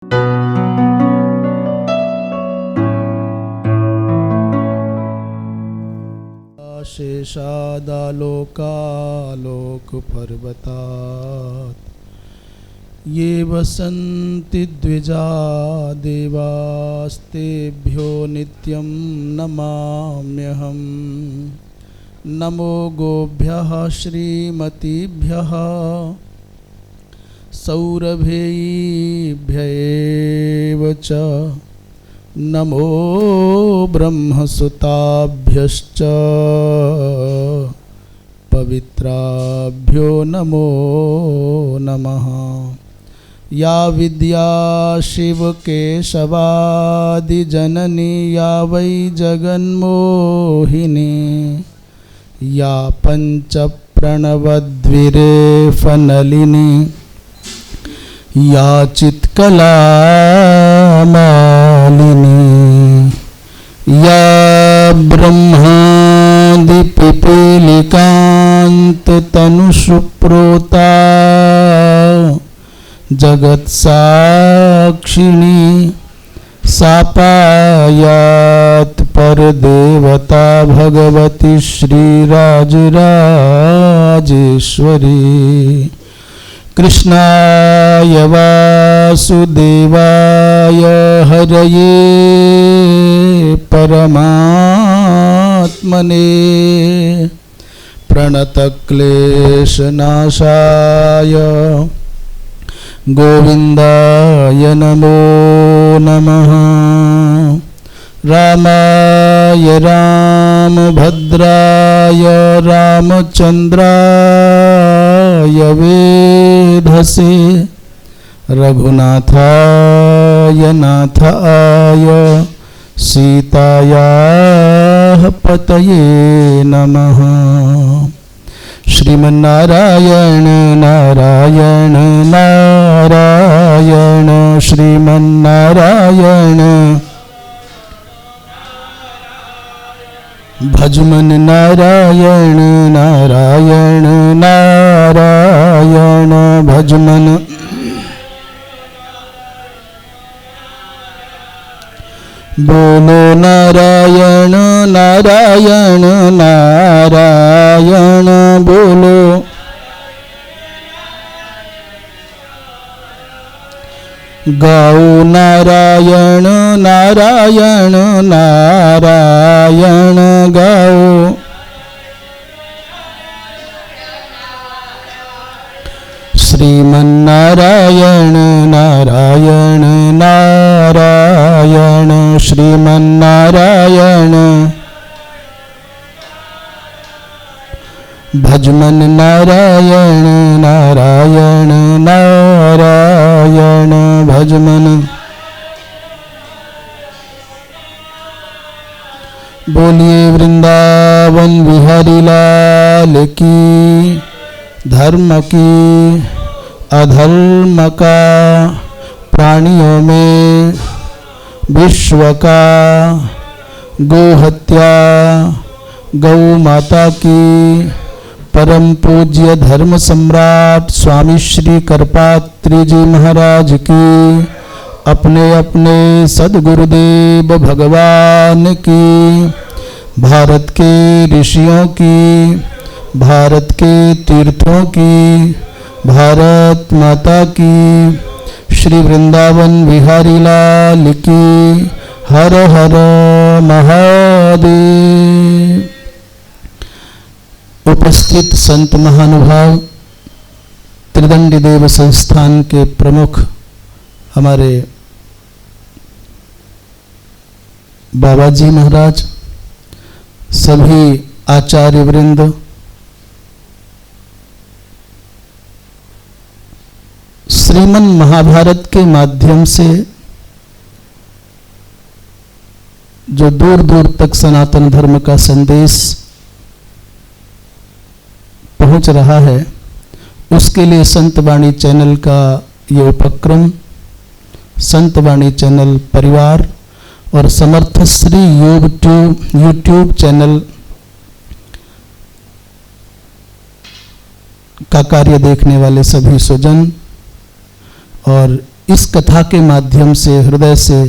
शेषादालोकालोकपर्वतात् ये वसन्ति द्विजा देवास्तेभ्यो नित्यं नमाम्यहम्। नमो गोभ्यः श्रीमतीभ्यः सौरभेयीभ्येव च नमो ब्रह्मसुताभ्यश्च पवित्राभ्यो नमो नमः। या विद्या शिवकेशवादिजननी या वै जगन्मोहिनी या पञ्चप्रणवद्विरेफनलिनी या चित्कलामालिनी या ब्रह्मादिपिपीलिकान्ततनुसुप्रोता जगत्साक्षिणी सापायात् परदेवता भगवती श्रीराजराजेश्वरी। कृष्णाय वासुदेवाय हरये परमात्मने प्रणतक्लेशनाशाय गोविन्दाय नमो नमः। रामाय रामभद्राय रामचन्द्राय वेधसे रघुनाथाय नाथाय सीतायाः पतये नमः। श्रीमन्नारायण नारायण नारायण श्रीमन्नारायण भजमन नारायण नारायण नारायण भजमन। बोलो नारायण नारायण नारायण बोलो। गाओ नारायण नारायण नारायण गाओ। श्रीमन्नारायण नारायण नारायण श्रीमन्नारायण भजमन नारायण नारायण नारायण भजमन। बोलिए वृंदावन बिहारी लाल की। धर्म की अधर्म का प्राणियों में विश्व का गोहत्या गौ माता की परम पूज्य धर्म सम्राट स्वामी श्री करपात्री जी महाराज की अपने अपने सद्गुरुदेव भगवान की भारत के ऋषियों की भारत के तीर्थों की भारत माता की श्री वृंदावन बिहारी लाल की। हर हर महादेव। उपस्थित संत महानुभाव त्रिदंडी देव संस्थान के प्रमुख हमारे बाबा जी महाराज, सभी आचार्य वृंद, श्रीमन महाभारत के माध्यम से जो दूर दूर तक सनातन धर्म का संदेश पहुंच रहा है, उसके लिए संतवाणी चैनल का ये उपक्रम, संतवाणी चैनल परिवार और समर्थ श्री यूट्यूब चैनल का कार्य देखने वाले सभी स्वजन और इस कथा के माध्यम से हृदय से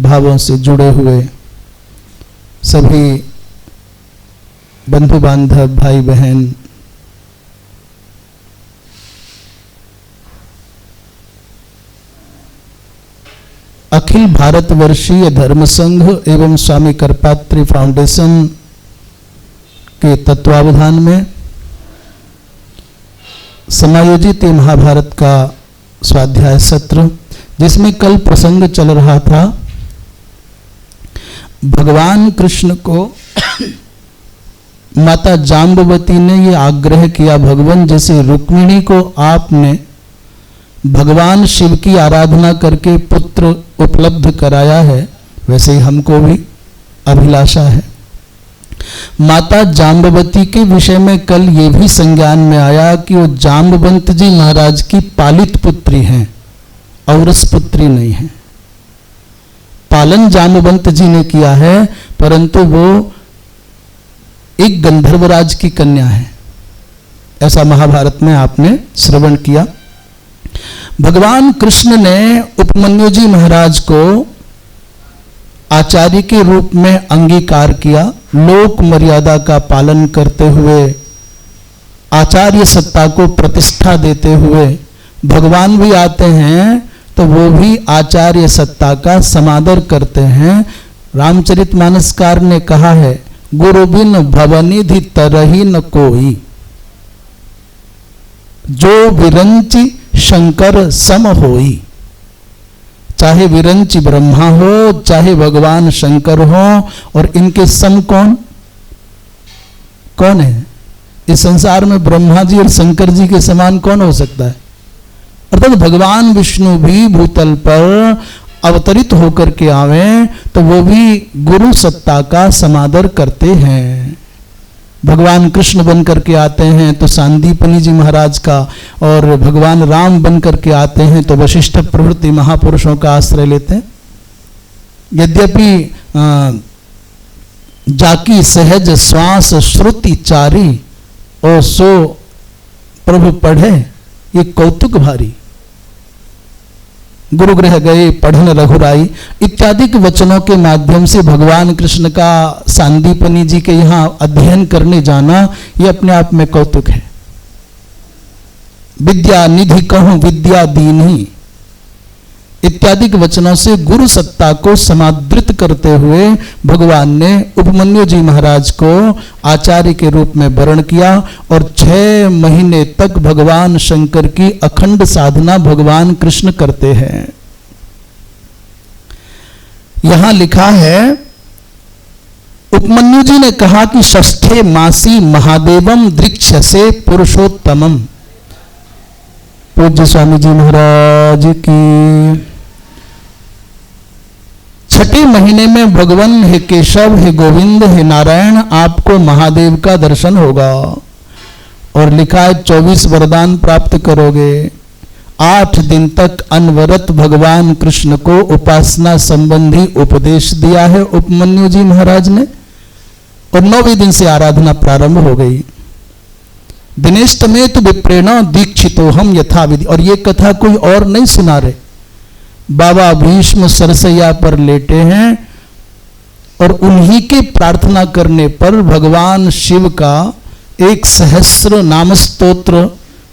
भावों से जुड़े हुए सभी बंधु बांधव भाई बहन अखिल भारतवर्षीय धर्म संघ एवं स्वामी करपात्री फाउंडेशन के तत्वावधान में समायोजित ये महाभारत का स्वाध्याय सत्र, जिसमें कल प्रसंग चल रहा था भगवान कृष्ण को माता जाम्बवती ने ये आग्रह किया, भगवान जैसे रुक्मिणी को आपने भगवान शिव की आराधना करके पुत्र उपलब्ध कराया है, वैसे ही हमको भी अभिलाषा है। माता जाम्बवती के विषय में कल ये भी संज्ञान में आया कि वो जाम्बवंत जी महाराज की पालित पुत्री हैं, औरस पुत्री नहीं है। पालन जाम्बवंत जी ने किया है, परंतु वो एक गंधर्वराज की कन्या है, ऐसा महाभारत में आपने श्रवण किया। भगवान कृष्ण ने उपमन्यु जी महाराज को आचार्य के रूप में अंगीकार किया, लोक मर्यादा का पालन करते हुए आचार्य सत्ता को प्रतिष्ठा देते हुए भगवान भी आते हैं तो वो भी आचार्य सत्ता का समादर करते हैं। रामचरितमानसकार ने कहा है, गुरु बिन भवनिधि तरही न कोई, जो विरंचि शंकर सम होई। चाहे विरंचि ब्रह्मा हो, चाहे भगवान शंकर हो, और इनके सम कौन कौन है? इस संसार में ब्रह्मा जी और शंकर जी के समान कौन हो सकता है? अर्थात भगवान विष्णु भी भूतल पर अवतरित होकर के आवे तो वो भी गुरु सत्ता का समादर करते हैं। भगवान कृष्ण बन करके आते हैं तो सांदीपनी जी महाराज का, और भगवान राम बन करके आते हैं तो वशिष्ठ प्रभृति महापुरुषों का आश्रय लेते हैं। यद्यपि जाकी सहज श्वास श्रुति चारी और सो प्रभु पढ़े, ये कौतुक भारी। गुरुगृह गए पढ़न रघुराई इत्यादि के वचनों के माध्यम से भगवान कृष्ण का सांदीपनी जी के यहाँ अध्ययन करने जाना, ये अपने आप में कौतुक है। विद्या निधि कहूं विद्या दीन्ही इत्यादि के वचनों से गुरु सत्ता को समादृत करते हुए भगवान ने उपमन्यु जी महाराज को आचार्य के रूप में वर्ण किया, और 6 महीने तक भगवान शंकर की अखंड साधना भगवान कृष्ण करते हैं। यहां लिखा है, उपमन्यु जी ने कहा कि षष्ठे मासी महादेवम दृक्षसे पुरुषोत्तमम। पूज्य स्वामी जी महाराज की। 6ठे महीने में भगवान हे केशव, हे गोविंद, हे नारायण, आपको महादेव का दर्शन होगा, और लिखा है 24 वरदान प्राप्त करोगे। 8 दिन तक अनवरत भगवान कृष्ण को उपासना संबंधी उपदेश दिया है उपमन्यु जी महाराज ने, और 9वें दिन से आराधना प्रारंभ हो गई। दिनेष्टमे तो विप्रेण दीक्षितो हम यथाविधि, और ये कथा कोई और नहीं सुना रहे, बाबा भीष्म सरसैया पर लेटे हैं और उन्हीं के प्रार्थना करने पर भगवान शिव का 1 सहस्र नाम स्तोत्र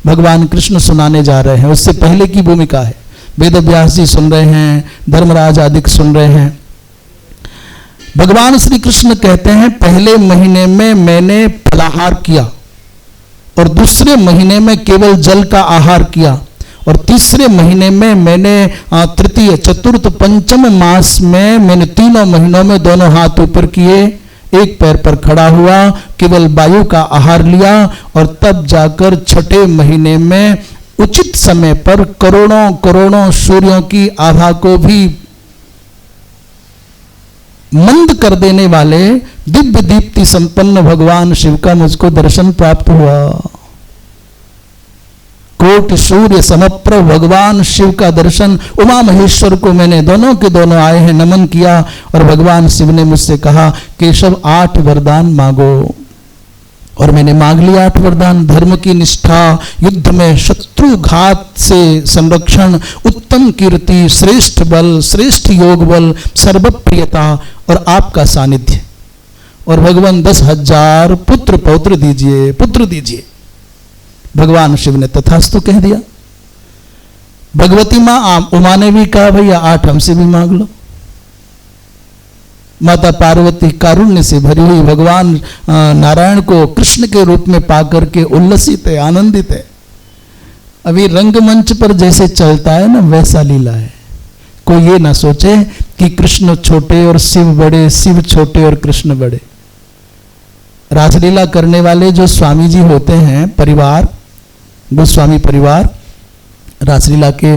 भगवान कृष्ण सुनाने जा रहे हैं। उससे पहले की भूमिका है, वेद व्यास जी सुन रहे हैं, धर्मराज आदि सुन रहे हैं। भगवान श्री कृष्ण कहते हैं, पहले महीने में मैंने फलाहार किया, और दूसरे महीने में केवल जल का आहार किया, और तीसरे महीने में मैंने तृतीय चतुर्थ पंचम मास में मैंने 3 महीनों में दोनों हाथ ऊपर किए, एक पैर पर खड़ा हुआ, केवल वायु का आहार लिया, और तब जाकर 6ठे महीने में उचित समय पर करोड़ों करोड़ों सूर्यों की आभा को भी मंद कर देने वाले दिव्य दीप्ति संपन्न भगवान शिव का मुझको दर्शन प्राप्त हुआ। कोटि सूर्य समप्रभ भगवान शिव का दर्शन, उमा महेश्वर को मैंने दोनों के दोनों आए हैं नमन किया, और भगवान शिव ने मुझसे कहा, केशव 8 वरदान मांगो। और मैंने मांग लिया 8 वरदान। धर्म की निष्ठा, युद्ध में शत्रु घात से संरक्षण, उत्तम कीर्ति, श्रेष्ठ बल, श्रेष्ठ योग बल, सर्वप्रियता और आपका सानिध्य। और भगवान 10,000 पुत्र पौत्र दीजिए, पुत्र दीजिए। भगवान शिव ने तथास्तु कह दिया। भगवती मां उमा ने भी कहा भैया 8 हमसे भी मांग लो। माता पार्वती कारुण्य से भरी हुई भगवान नारायण को कृष्ण के रूप में पाकर के उल्लसित है, आनंदित है। अभी रंगमंच पर जैसे चलता है ना, वैसा लीला है। कोई ये ना सोचे कि कृष्ण छोटे और शिव बड़े, शिव छोटे और कृष्ण बड़े। रासलीला करने वाले जो स्वामी जी होते हैं, परिवार, गोस्वामी परिवार, रासलीला के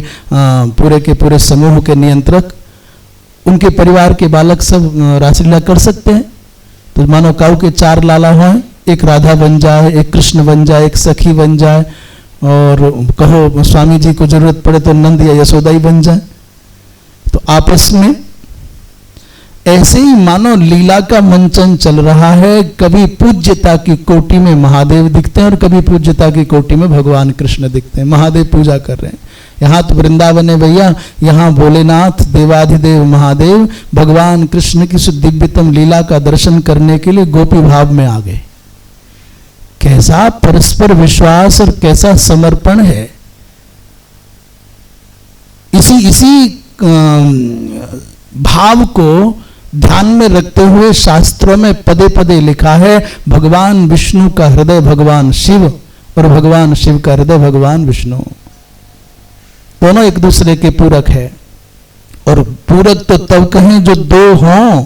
पूरे समूह के नियंत्रक, उनके परिवार के बालक सब रासलीला कर सकते हैं। तो मानो काऊ के 4 लाला हों, एक राधा बन जाए, एक कृष्ण बन जाए, एक सखी बन जाए, और कहो स्वामी जी को जरूरत पड़े तो नंद या यशोदा ही बन जाए। तो आपस में ऐसे ही मानो लीला का मंचन चल रहा है। कभी पूज्यता की कोटि में महादेव दिखते हैं और कभी पूज्यता की कोटि में भगवान कृष्ण दिखते हैं। महादेव पूजा कर रहे हैं। यहाँ तो वृंदावन है भैया, यहाँ भोलेनाथ देवाधिदेव महादेव भगवान कृष्ण की दिव्यतम लीला का दर्शन करने के लिए गोपी भाव में आ गए। कैसा परस्पर विश्वास और कैसा समर्पण है। इसी भाव को ध्यान में रखते हुए शास्त्रों में पदे पदे लिखा है, भगवान विष्णु का हृदय भगवान शिव और भगवान शिव का हृदय भगवान विष्णु। दोनों एक दूसरे के पूरक है। और पूरक तो तब कहें जो 2 हों।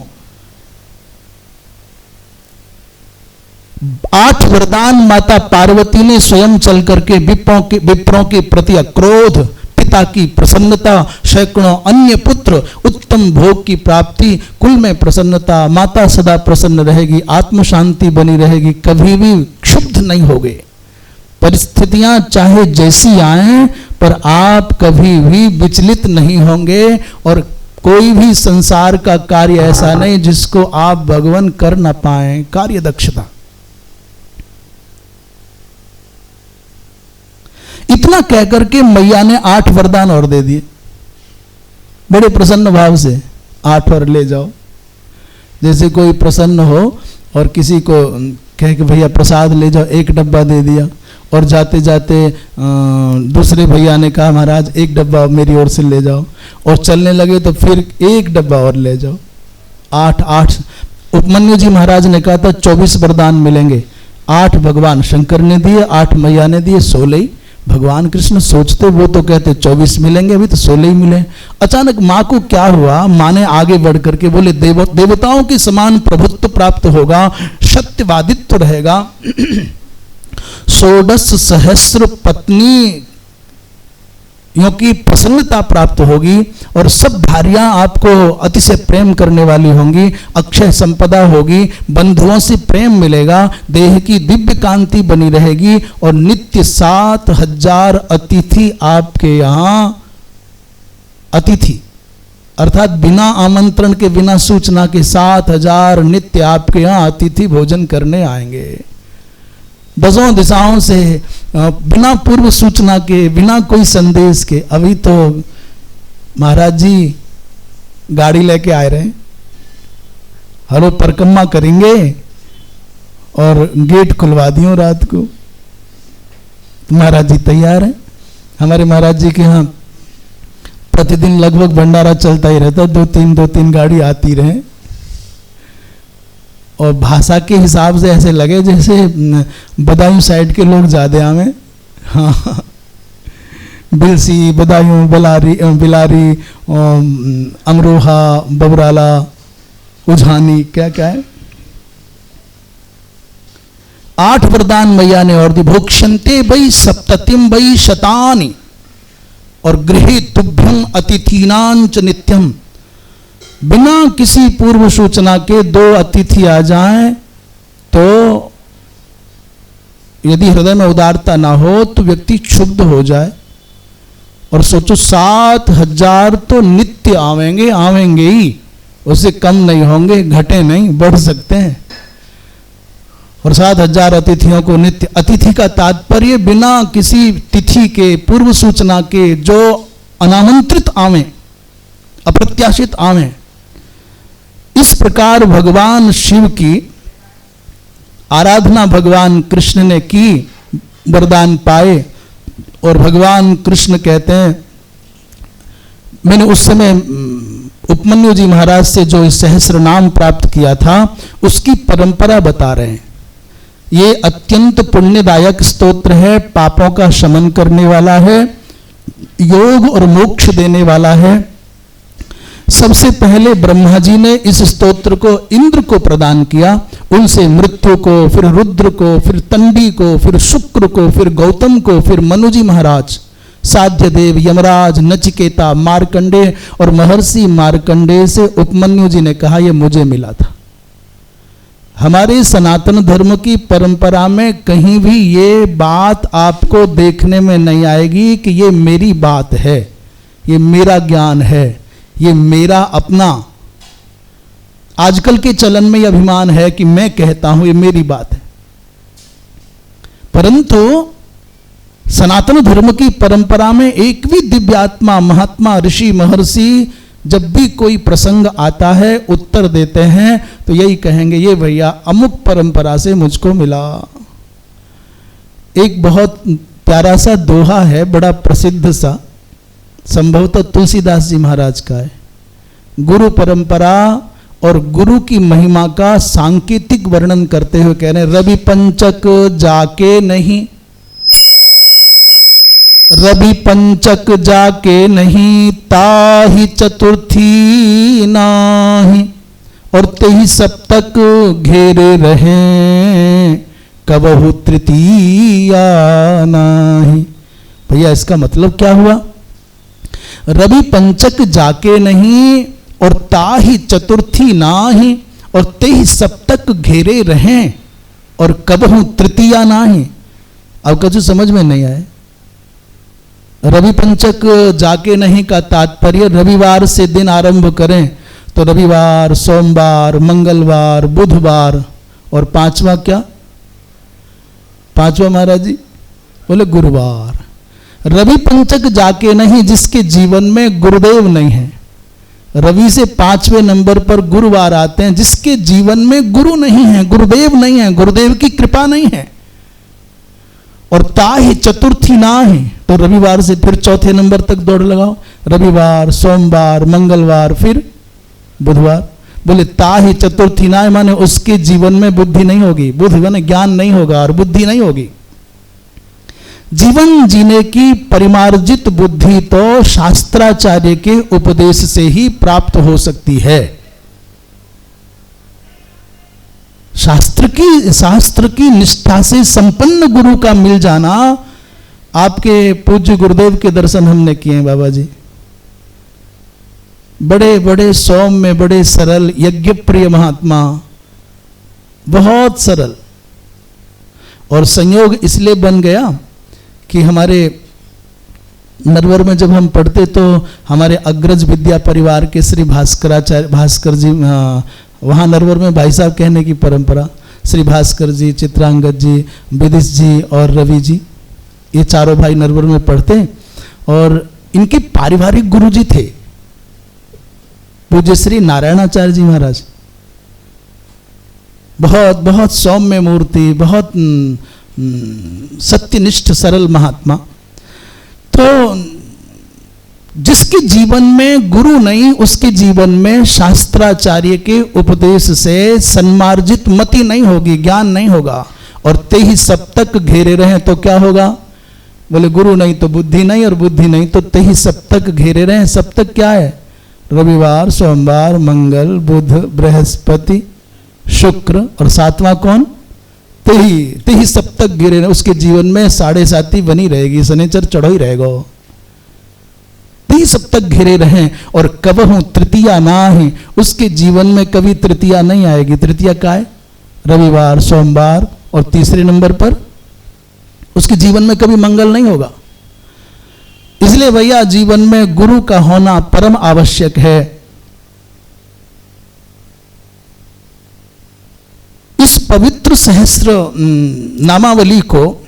8 वरदान माता पार्वती ने स्वयं चल करके विप्रों के प्रति अक्रोध, पिता की प्रसन्नता, सैकड़ों अन्य पुत्र, उत्तम भोग की प्राप्ति, कुल में प्रसन्नता, माता सदा प्रसन्न रहेगी, आत्म शांति बनी रहेगी, कभी भी क्षुब्ध नहीं होगे। परिस्थितियां चाहे जैसी आएं, पर आप कभी भी विचलित नहीं होंगे। और कोई भी संसार का कार्य ऐसा नहीं जिसको आप भगवान कर ना पाए। कार्य दक्षता। इतना कहकर के मैया ने 8 वरदान और दे दिए, बड़े प्रसन्न भाव से। 8 और ले जाओ। जैसे कोई प्रसन्न हो और किसी को कह के भैया प्रसाद ले जाओ, 1 डब्बा दे दिया। और जाते जाते दूसरे भैया ने कहा महाराज 1 डब्बा मेरी ओर से ले जाओ। और चलने लगे तो फिर 1 डब्बा और ले जाओ। 8। उपमन्यु जी महाराज ने कहा था 24 वरदान मिलेंगे। 8 भगवान शंकर ने दिए, 8 मैया ने दिए, 16 ही भगवान कृष्ण। सोचते वो तो कहते 24 मिलेंगे, अभी तो 16 ही मिले। अचानक माँ को क्या हुआ, माँ ने आगे बढ़ करके बोले देवताओं के समान प्रभुत्व प्राप्त होगा, सत्यवादित्व रहेगा, 16 सहस्र पत्नी की प्रसन्नता प्राप्त होगी और सब भार्यां आपको अतिशय प्रेम करने वाली होंगी, अक्षय संपदा होगी, बंधुओं से प्रेम मिलेगा, देह की दिव्य कांति बनी रहेगी और नित्य 7,000 अतिथि आपके यहाँ, अतिथि अर्थात बिना आमंत्रण के, बिना सूचना के 7,000 नित्य आपके यहाँ अतिथि भोजन करने आएंगे। 10 दिशाओं से, बिना पूर्व सूचना के, बिना कोई संदेश के। अभी तो महाराज जी गाड़ी लेके आए रहे, हरो परिक्रमा करेंगे और गेट खुलवा दियो रात को। महाराज जी तैयार हैं। हमारे महाराज जी के यहाँ प्रतिदिन लगभग भंडारा चलता ही रहता, 2-3 गाड़ी आती रहे। और भाषा के हिसाब से ऐसे लगे जैसे बदायूं साइड के लोग ज्यादा आवे। हाँ, बिलसी, बदायूं, बिलारी, अमरोहा, बबराला, उझानी, क्या क्या है। 8 वरदान मैया ने और दी। भोक्षन्ते वै सप्ततिम वै शतानि और गृहे तुभ्यम अतिथीनांच नित्यम। बिना किसी पूर्व सूचना के 2 अतिथि आ जाएं तो यदि हृदय में उदारता ना हो तो व्यक्ति क्षुब्ध हो जाए। और सोचो 7,000 तो नित्य आवेंगे ही, उससे कम नहीं होंगे, घटे नहीं, बढ़ सकते हैं। और 7,000 अतिथियों को नित्य, अतिथि का तात्पर्य बिना किसी तिथि के, पूर्व सूचना के, जो अनामंत्रित आवे, अप्रत्याशित आवे। इस प्रकार भगवान शिव की आराधना भगवान कृष्ण ने की, वरदान पाए। और भगवान कृष्ण कहते हैं, मैंने उस समय उपमन्यु जी महाराज से जो इस सहस्र नाम प्राप्त किया था उसकी परंपरा बता रहे हैं। ये अत्यंत पुण्यदायक स्तोत्र है, पापों का शमन करने वाला है, योग और मोक्ष देने वाला है। सबसे पहले ब्रह्मा जी ने इस स्तोत्र को इंद्र को प्रदान किया, उनसे मृत्यु को, फिर रुद्र को, फिर तंडी को, फिर शुक्र को, फिर गौतम को, फिर मनु जी महाराज, साध्य देव, यमराज, नचिकेता, मार्कंडे, और महर्षि मार्कंडे से उपमन्यु जी ने कहा यह मुझे मिला था। हमारे सनातन धर्म की परंपरा में कहीं भी ये बात आपको देखने में नहीं आएगी कि ये मेरी बात है, ये मेरा ज्ञान है, ये मेरा अपना। आजकल के चलन में यह अभिमान है कि मैं कहता हूं ये मेरी बात है, परंतु सनातन धर्म की परंपरा में एक भी दिव्यात्मा, महात्मा, ऋषि, महर्षि जब भी कोई प्रसंग आता है उत्तर देते हैं तो यही कहेंगे ये भैया अमुक परंपरा से मुझको मिला। एक बहुत प्यारा सा दोहा है, बड़ा प्रसिद्ध सा, संभवतः तुलसीदास जी महाराज का है। गुरु परंपरा और गुरु की महिमा का सांकेतिक वर्णन करते हुए कह रहे हैं, रवि पंचक जाके नहीं, रवि पंचक जाके नहीं, ताहि चतुर्थी नाही, और तेहि सप्तक घेरे रहे, कबहु तृतीया नाही। भैया इसका मतलब क्या हुआ? रवि पंचक जाके नहीं और ताहि चतुर्थी नाही, और तेहि सप्तक घेरे रहें, और कबहु तृतीया नाही। अब कुछ समझ में नहीं आए। रवि पंचक जाके नहीं का तात्पर्य रविवार से दिन आरंभ करें तो रविवार, सोमवार, मंगलवार, बुधवार, और पांचवा क्या? पांचवा महाराज जी बोले गुरुवार। रवि पंचक जाके नहीं जिसके जीवन में गुरुदेव नहीं है, रवि से 5वें नंबर पर गुरुवार आते हैं, जिसके जीवन में गुरु नहीं है, गुरुदेव नहीं है, गुरुदेव की कृपा नहीं है, और ताहि चतुर्थी ना है, तो रविवार से फिर 4थे नंबर तक दौड़ लगाओ, रविवार, सोमवार, मंगलवार, फिर बुधवार। बोले ताहि चतुर्थी ना है माने उसके जीवन में बुद्धि नहीं होगी, बुद्धि माने ज्ञान नहीं होगा और बुद्धि नहीं होगी। जीवन जीने की परिमार्जित बुद्धि तो शास्त्राचार्य के उपदेश से ही प्राप्त हो सकती है। शास्त्र की निष्ठा से संपन्न गुरु का मिल जाना। आपके पूज्य गुरुदेव के दर्शन हमने किए हैं बाबा जी, बड़े बड़े सौम्य, बड़े सरल, यज्ञ प्रिय महात्मा, बहुत सरल। और संयोग इसलिए बन गया कि हमारे नरवर में जब हम पढ़ते तो हमारे अग्रज विद्या परिवार के श्री भास्कर जी, वहाँ नरवर में भाई साहब कहने की परंपरा, श्री भास्कर जी, चित्रांगद जी, विदिश जी और रवि जी, ये चारों भाई नरवर में पढ़ते। और इनके पारिवारिक गुरु जी थे पूज्य श्री नारायणाचार्य जी महाराज, बहुत बहुत सौम्य मूर्ति, बहुत सत्यनिष्ठ सरल महात्मा। तो जिसके जीवन में गुरु नहीं उसके जीवन में शास्त्राचार्य के उपदेश से सन्मार्जित मति नहीं होगी, ज्ञान नहीं होगा। और तेहि सप्तक घेरे रहे तो क्या होगा? बोले गुरु नहीं तो बुद्धि नहीं, और बुद्धि नहीं तो तेहि सप्तक घेरे रहे। सप्तक क्या है? रविवार, सोमवार, मंगल, बुध, बृहस्पति, शुक्र, और 7वां कौन? तेहि सप्तक घेरे रहे। उसके जीवन में 7.5 बनी रहेगी, शनिचर चढ़ो ही रहेगा। तेहि सप्तक घेरे रहे और कबहु तृतीया ना है, उसके जीवन में कभी तृतीया नहीं आएगी। तृतीया क्या है? रविवार, सोमवार, और 3रे नंबर पर उसके जीवन में कभी मंगल नहीं होगा। इसलिए भैया जीवन में गुरु का होना परम आवश्यक है। इस पवित्र सहस्र नामावली को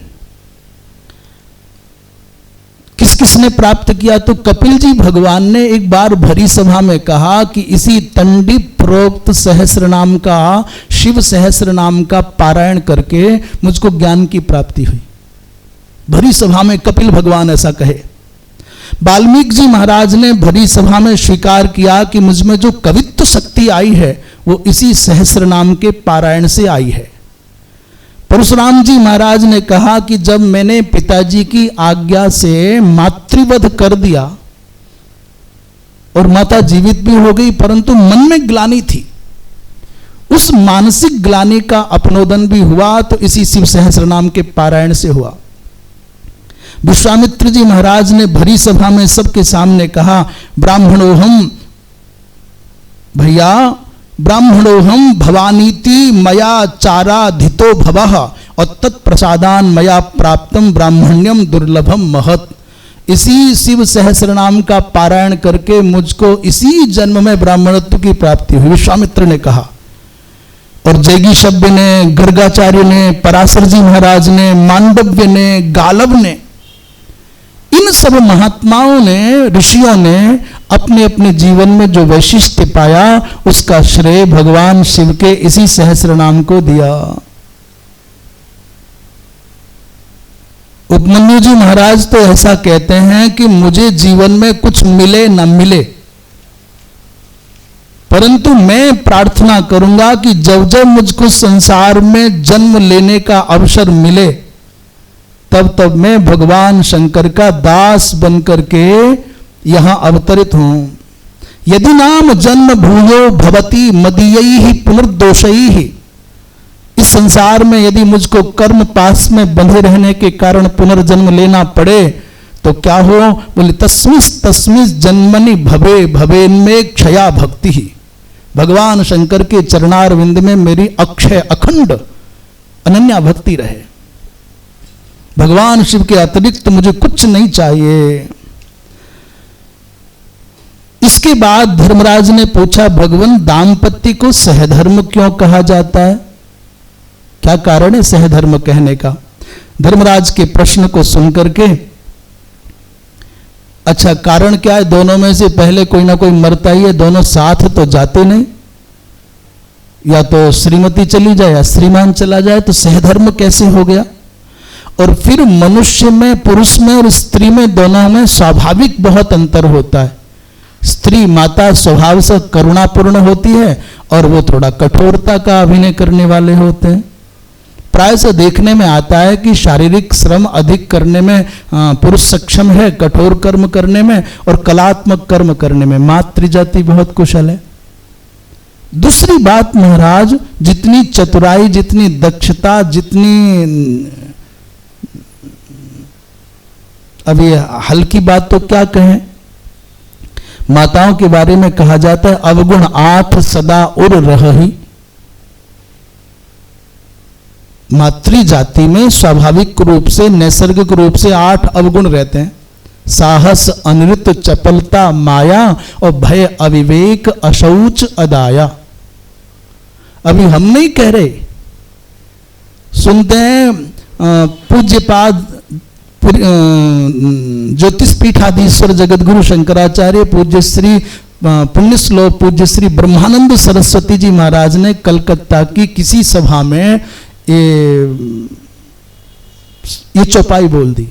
किस किसने प्राप्त किया? तो कपिल जी भगवान ने एक बार भरी सभा में कहा कि इसी तंडी प्रोक्त सहस्र नाम का, शिव सहस्र नाम का पारायण करके मुझको ज्ञान की प्राप्ति हुई। भरी सभा में कपिल भगवान ऐसा कहे। वाल्मीकि जी महाराज ने भरी सभा में स्वीकार किया कि मुझ में जो कवित्व शक्ति आई है वो इसी सहस्र नाम के पारायण से आई है। परशुराम जी महाराज ने कहा कि जब मैंने पिताजी की आज्ञा से मातृवध कर दिया और माता जीवित भी हो गई, परंतु मन में ग्लानि थी, उस मानसिक ग्लानि का अपनोदन भी हुआ तो इसी शिव सहस्र नाम के पारायण से हुआ। विश्वामित्र जी महाराज ने भरी सभा में सबके सामने कहा, ब्राह्मणोहम, भैया ब्राह्मणोहम भवानीति मया चाराधितो भवः और तत्प्रसादान मया प्राप्तम ब्राह्मण्यम दुर्लभम महत्। इसी शिव सहस्र नाम का पारायण करके मुझको इसी जन्म में ब्राह्मणत्व की प्राप्ति हुई, विश्वामित्र ने कहा। और जैगीषव्य ने, गर्गाचार्य ने, पराशर जी महाराज ने, मांडव्य ने, गालव ने, इन सब महात्माओं ने, ऋषियों ने अपने अपने जीवन में जो वैशिष्ट्य पाया उसका श्रेय भगवान शिव के इसी सहस्र नाम को दिया। उपमन्यु जी महाराज तो ऐसा कहते हैं कि मुझे जीवन में कुछ मिले न मिले, परंतु मैं प्रार्थना करूंगा कि जब जब मुझको संसार में जन्म लेने का अवसर मिले तब तब मैं भगवान शंकर का दास बनकर के यहां अवतरित हूं। यदि नाम जन्म भूयो भवती मदीयैहि पुनर्दोषैहि, इस संसार में यदि मुझको कर्म पास में बंधे रहने के कारण पुनर्जन्म लेना पड़े तो क्या हो? बोले तस्मिस तस्मिस जन्मनि भवे भवेन्मे क्षया भक्ति ही। भगवान शंकर के चरणारविंद में मेरी अक्षय अखंड अनन्या भक्ति रहे। भगवान शिव के अतिरिक्त मुझे कुछ नहीं चाहिए। इसके बाद धर्मराज ने पूछा, भगवान दाम्पत्य को सहधर्म क्यों कहा जाता है? क्या कारण है सहधर्म कहने का? धर्मराज के प्रश्न को सुनकर के, अच्छा कारण क्या है? दोनों में से पहले कोई ना कोई मरता ही है, दोनों साथ तो जाते नहीं, या तो श्रीमती चली जाए या श्रीमान चला जाए, तो सहधर्म कैसे हो गया? और फिर मनुष्य में, पुरुष में और स्त्री में, दोनों में स्वाभाविक बहुत अंतर होता है। स्त्री माता स्वभाव से करुणापूर्ण होती है और वो थोड़ा कठोरता का अभिनय करने वाले होते हैं। प्राय से देखने में आता है कि शारीरिक श्रम अधिक करने में पुरुष सक्षम है, कठोर कर्म करने में, और कलात्मक कर्म करने में मातृ जाति बहुत कुशल है। दूसरी बात महाराज, जितनी चतुराई, जितनी दक्षता, जितनी, अब ये हल्की बात तो क्या कहें, माताओं के बारे में कहा जाता है अवगुण 8 सदा उर रही। मातृ जाति में स्वाभाविक रूप से, नैसर्गिक रूप से 8 अवगुण रहते हैं। साहस, अनृत, चपलता, माया और भय, अविवेक, अशौच, अदाया। अभी हम नहीं कह रहे, सुनते हैं पूज्यपाद ज्योतिष पीठाधीश्वर जगत गुरु शंकराचार्य पूज्य श्री पुण्य श्लोक पूज्य श्री ब्रह्मानंद सरस्वती जी महाराज ने कलकत्ता की किसी सभा में ये चौपाई बोल दी।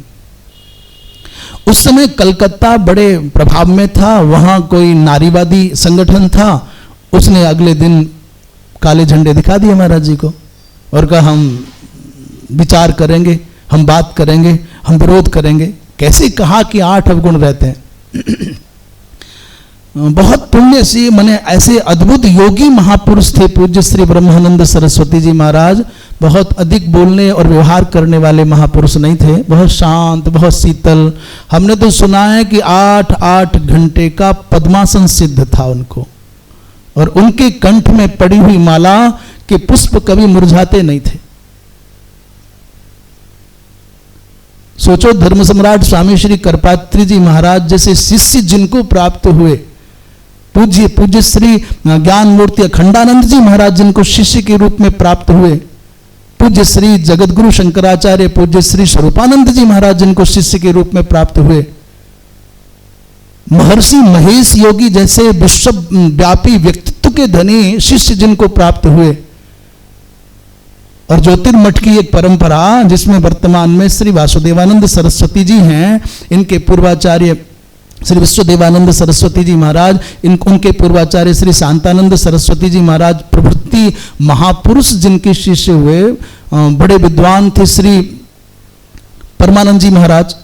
उस समय कलकत्ता बड़े प्रभाव में था, वहां कोई नारीवादी संगठन था। उसने अगले दिन काले झंडे दिखा दिए महाराज जी को और कहा हम विचार करेंगे, हम बात करेंगे, हम विरोध करेंगे। कैसे कहा कि 8 अवगुण रहते हैं। बहुत पुण्य से, माने ऐसे अद्भुत योगी महापुरुष थे पूज्य श्री ब्रह्मानंद सरस्वती जी महाराज। बहुत अधिक बोलने और व्यवहार करने वाले महापुरुष नहीं थे, बहुत शांत, बहुत शीतल। हमने तो सुना है कि 8-8 घंटे का पद्मासन सिद्ध था उनको, और उनके कंठ में पड़ी हुई माला के पुष्प कभी मुरझाते नहीं थे। सोचो, धर्म सम्राट स्वामी श्री करपात्री जी महाराज जैसे शिष्य जिनको प्राप्त हुए, पूज्य श्री ज्ञान मूर्ति अखंडानंद जी महाराज जिनको शिष्य के रूप में प्राप्त हुए, पूज्य श्री जगतगुरु शंकराचार्य, पूज्य श्री स्वरूपानंद जी महाराज जिनको शिष्य के रूप में प्राप्त हुए, महर्षि महेश योगी जैसे विश्वव्यापी व्यक्तित्व के धनी शिष्य जिनको प्राप्त हुए, और ज्योतिर्मठ की एक परंपरा जिसमें वर्तमान में श्री वासुदेवानंद सरस्वती जी हैं, इनके पूर्वाचार्य श्री विश्वदेवानंद सरस्वती जी महाराज, उनके पूर्वाचार्य श्री शांतानंद सरस्वती जी महाराज प्रभृति महापुरुष जिनके शिष्य हुए, बड़े विद्वान थे श्री परमानंद जी महाराज।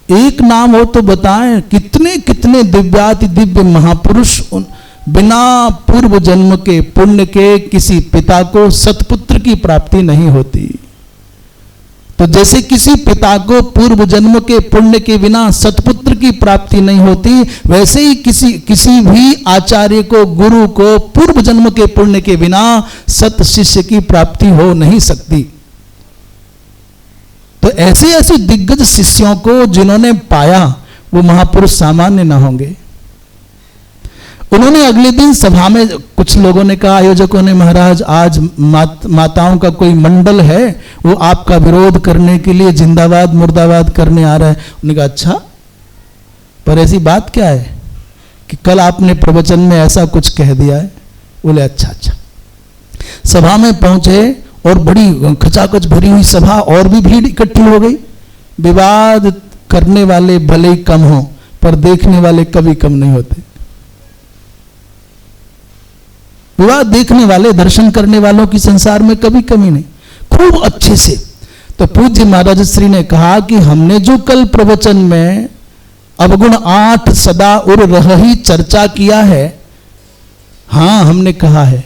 एक नाम हो तो बताएं, कितने कितने दिव्याति दिव्य महापुरुष बिना पूर्व जन्म के पुण्य के किसी पिता को सतपुत्र की प्राप्ति नहीं होती। तो जैसे किसी पिता को पूर्व जन्म के पुण्य के बिना सतपुत्र की प्राप्ति नहीं होती, वैसे ही किसी भी आचार्य को, गुरु को पूर्व जन्म के पुण्य के बिना सत शिष्य की प्राप्ति हो नहीं सकती। तो ऐसे ऐसे दिग्गज शिष्यों को जिन्होंने पाया, वो महापुरुष सामान्य न होंगे। उन्होंने अगले दिन सभा में कुछ लोगों ने कहा, आयोजकों ने, महाराज आज माताओं का कोई मंडल है, वो आपका विरोध करने के लिए जिंदाबाद मुर्दाबाद करने आ रहा है। उन्होंने कहा अच्छा, पर ऐसी बात क्या है कि कल आपने प्रवचन में ऐसा कुछ कह दिया है। बोले अच्छा। सभा में पहुंचे और बड़ी खचाखच भरी हुई सभा, और भी भीड़ इकट्ठी हो गई। विवाद करने वाले भले ही कम हो, पर देखने वाले कभी कम नहीं होते। विवाद देखने वाले, दर्शन करने वालों की संसार में कभी कमी नहीं, खूब अच्छे से। तो पूज्य महाराज श्री ने कहा कि हमने जो कल प्रवचन में अवगुण 8 सदा उर रही चर्चा किया है, हाँ हमने कहा है,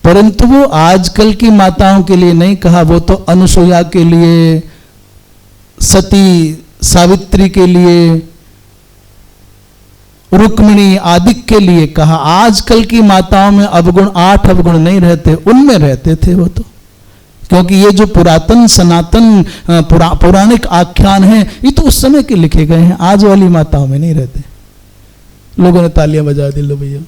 परंतु वो आजकल की माताओं के लिए नहीं कहा, वो तो अनुसुईया के लिए, सती सावित्री के लिए, रुक्मिणी आदि के लिए कहा। आजकल की माताओं में अवगुण 8 अवगुण नहीं रहते, उनमें रहते थे वो तो, क्योंकि ये जो पुरातन सनातन पौराणिक आख्यान है, ये तो उस समय के लिखे गए हैं, आज वाली माताओं में नहीं रहते। लोगों ने तालियां बजा दी, लो भैया।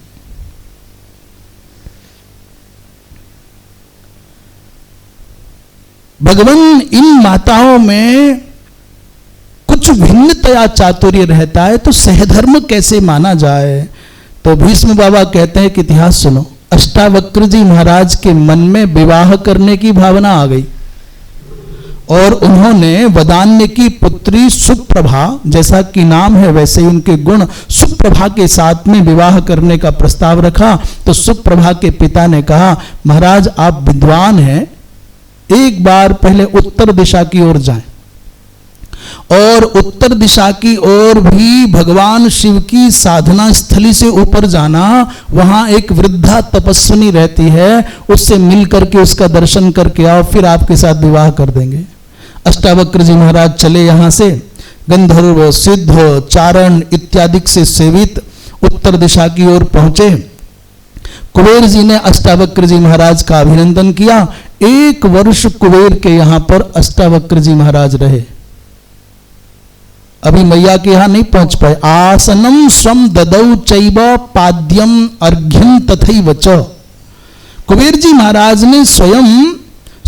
भगवान इन माताओं में कुछ भिन्नतया चातुर्य रहता है, तो सहधर्म कैसे माना जाए? तो भीष्म बाबा कहते हैं कि इतिहास सुनो। अष्टावक्र जी महाराज के मन में विवाह करने की भावना आ गई, और उन्होंने वदान्य की पुत्री सुप्रभा, जैसा कि नाम है वैसे ही उनके गुण, सुप्रभा के साथ में विवाह करने का प्रस्ताव रखा। तो सुप्रभा के पिता ने कहा, महाराज आप विद्वान हैं, एक बार पहले उत्तर दिशा की ओर जाएं, और उत्तर दिशा की ओर भी भगवान शिव की साधना स्थली से ऊपर जाना, वहां एक वृद्धा तपस्विनी रहती है, उससे मिल करके उसका दर्शन करके आओ, फिर आपके साथ विवाह कर देंगे। अष्टावक्र जी महाराज चले, यहां से गंधर्व सिद्ध चारण इत्यादि से सेवित उत्तर दिशा की ओर पहुंचे। कुबेर जी ने अष्टावक्र जी महाराज का अभिनंदन किया। 1 वर्ष कुबेर के यहां पर अष्टावक्र जी महाराज रहे। अभी मैया के यहां नहीं पहुंच पाए। आसनम स्वम ददौ चैव पाद्यम अर्घ्यम तथैव च। कुबेर जी महाराज ने स्वयं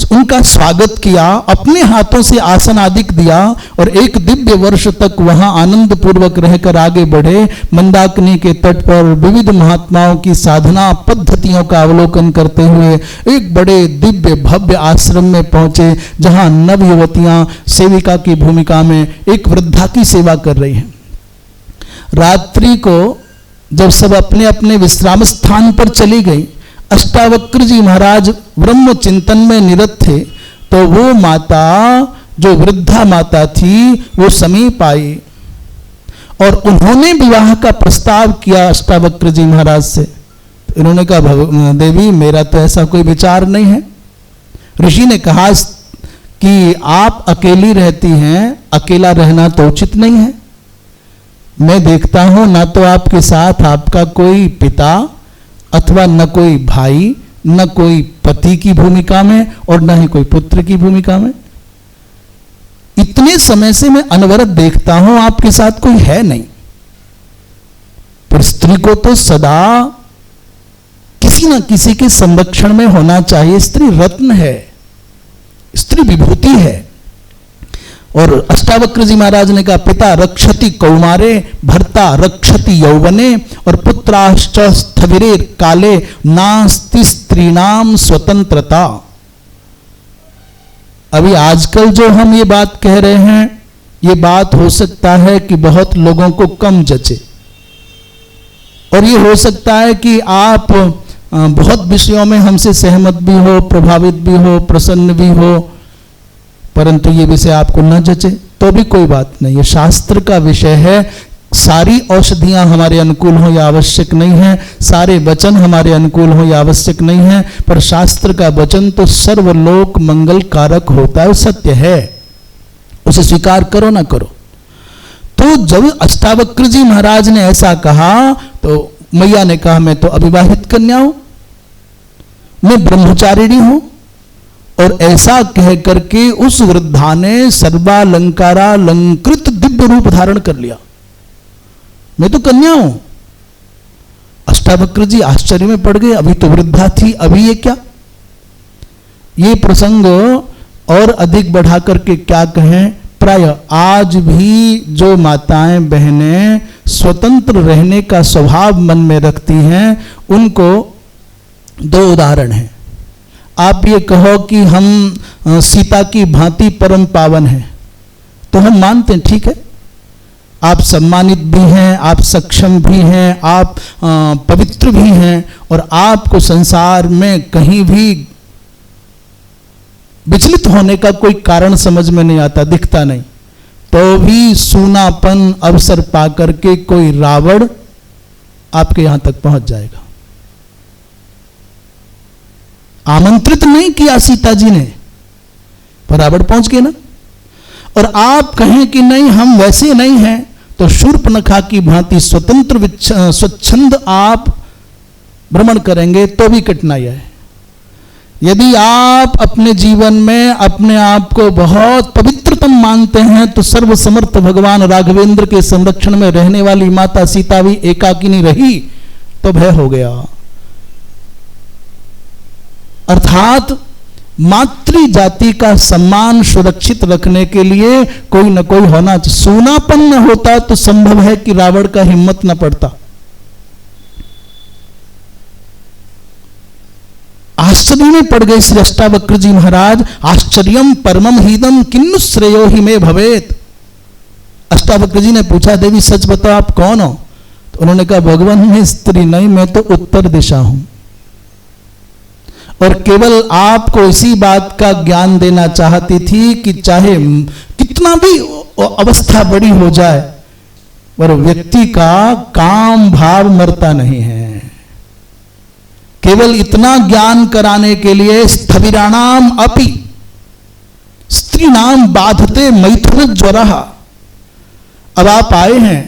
उनका स्वागत किया, अपने हाथों से आसन आदि दिया, और 1 दिव्य वर्ष तक वहां आनंद पूर्वक रहकर आगे बढ़े। मंदाकिनी के तट पर विविध महात्माओं की साधना पद्धतियों का अवलोकन करते हुए एक बड़े दिव्य भव्य आश्रम में पहुंचे, जहां नवयुवतियां सेविका की भूमिका में एक वृद्धा की सेवा कर रही हैं। रात्रि को जब सब अपने अपने विश्राम स्थान पर चली गई, अष्टावक्र जी महाराज ब्रह्म चिंतन में निरत थे, तो वो माता, जो वृद्धा माता थी, वो समीप आई और उन्होंने विवाह का प्रस्ताव किया अष्टावक्र जी महाराज से। तो इन्होंने कहा, देवी मेरा तो ऐसा कोई विचार नहीं है। ऋषि ने कहा कि आप अकेली रहती हैं, अकेला रहना तो उचित नहीं है। मैं देखता हूं ना तो आपके साथ आपका कोई पिता अथवा न कोई भाई, न कोई पति की भूमिका में, और न ही कोई पुत्र की भूमिका में। इतने समय से मैं अनवरत देखता हूं आपके साथ कोई है नहीं। पर स्त्री को तो सदा किसी न किसी के संरक्षण में होना चाहिए। स्त्री रत्न है, स्त्री विभूति है। और अष्टावक्र जी महाराज ने कहा, पिता रक्षति कौमारे, भर्ता रक्षति यौवने, और पुत्राश्च स्थविरे काले, नास्ति स्त्रीणाम स्वतंत्रता। अभी आजकल जो हम ये बात कह रहे हैं, ये बात हो सकता है कि बहुत लोगों को कम जचे, और ये हो सकता है कि आप बहुत विषयों में हमसे सहमत भी हो, प्रभावित भी हो, प्रसन्न भी हो, परंतु ये विषय आपको न जचे तो भी कोई बात नहीं। ये शास्त्र का विषय है। सारी औषधियां हमारे अनुकूल हो या आवश्यक नहीं है, सारे वचन हमारे अनुकूल हो या आवश्यक नहीं है, पर शास्त्र का वचन तो सर्वलोक मंगल कारक होता है, सत्य है, उसे स्वीकार करो ना करो। तो जब अष्टावक्र जी महाराज ने ऐसा कहा तो मैया ने कहा, मैं तो अविवाहित कन्या हूं, मैं ब्रह्मचारिणी हूं। और ऐसा कह करके उस वृद्धा ने सर्वालंकारालंकृत दिव्य रूप धारण कर लिया। मैं तो कन्या हूं। अष्टावक्र जी आश्चर्य में पड़ गए, अभी तो वृद्धा थी, अभी ये क्या। ये प्रसंग और अधिक बढ़ा करके क्या कहें, प्राय आज भी जो माताएं बहनें स्वतंत्र रहने का स्वभाव मन में रखती हैं, उनको दो उदाहरण हैं। आप ये कहो कि हम सीता की भांति परम पावन हैं, तो हम मानते हैं, ठीक है, आप सम्मानित भी हैं, आप सक्षम भी हैं, आप पवित्र भी हैं, और आपको संसार में कहीं भी विचलित होने का कोई कारण समझ में नहीं आता, दिखता नहीं, तो भी सूनापन अवसर पाकर के कोई रावण आपके यहां तक पहुंच जाएगा। आमंत्रित नहीं किया सीता जी ने, पर रावण पहुंच गए ना। और आप कहें कि नहीं हम वैसे नहीं हैं, तो शूर्पणखा की भांति स्वतंत्र स्वच्छंद आप भ्रमण करेंगे तो भी कठिनाई है। यदि आप अपने जीवन में अपने आप को बहुत पवित्रतम मानते हैं, तो सर्वसमर्थ भगवान राघवेंद्र के संरक्षण में रहने वाली माता सीता भी एकाकिनी रही तो भय हो गया। अर्थात मातृ जाति का सम्मान सुरक्षित रखने के लिए कोई न कोई होना चाहिए। सोनापन न होता तो संभव है कि रावण का हिम्मत न पड़ता। आश्चर्य में पड़ गए श्री अष्टावक्र जी महाराज। आश्चर्यम परमम हीदम किन्नु श्रेयो ही में भवेत। अष्टावक्र जी ने पूछा, देवी सच बताओ आप कौन हो? तो उन्होंने कहा, भगवान मैं स्त्री नहीं, मैं तो उत्तर दिशा हूं, और केवल आपको इसी बात का ज्ञान देना चाहती थी कि चाहे कितना भी अवस्था बड़ी हो जाए, पर व्यक्ति का काम भाव मरता नहीं है। केवल इतना ज्ञान कराने के लिए स्थविराणाम अपि स्त्रीणाम बाधते मैथुन ज्वरः। अब आप आए हैं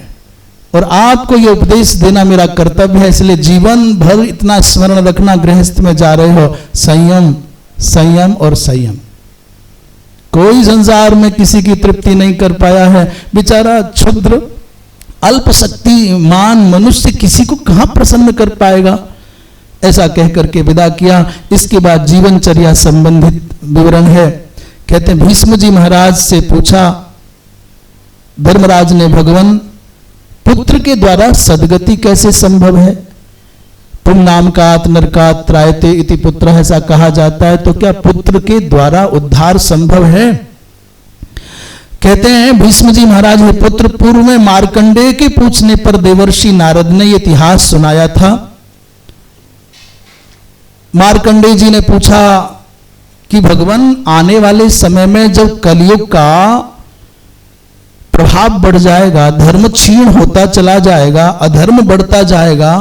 और आपको यह उपदेश देना मेरा कर्तव्य है, इसलिए जीवन भर इतना स्मरण रखना, गृहस्थ में जा रहे हो, संयम संयम और संयम। कोई संसार में किसी की तृप्ति नहीं कर पाया है, बेचारा क्षुद्र अल्प शक्तिमान मनुष्य किसी को कहां प्रसन्न कर पाएगा। ऐसा कह करके विदा किया। इसके बाद जीवनचर्या संबंधित विवरण है। कहते हैं, भीष्म जी महाराज से पूछा धर्मराज ने, भगवान पुत्र के द्वारा सदगति कैसे संभव है? पुण्नामकात नरकात त्रायते इति पुत्र, ऐसा कहा जाता है, तो क्या पुत्र के द्वारा उद्धार संभव है? कहते हैं भीष्म जी महाराज, हे पुत्र, पूर्व में मार्कंडेय के पूछने पर देवर्षि नारद ने इतिहास सुनाया था। मार्कंडेय जी ने पूछा कि भगवान आने वाले समय में जब कलयुग का प्रभाव बढ़ जाएगा, धर्म क्षीण होता चला जाएगा, अधर्म बढ़ता जाएगा,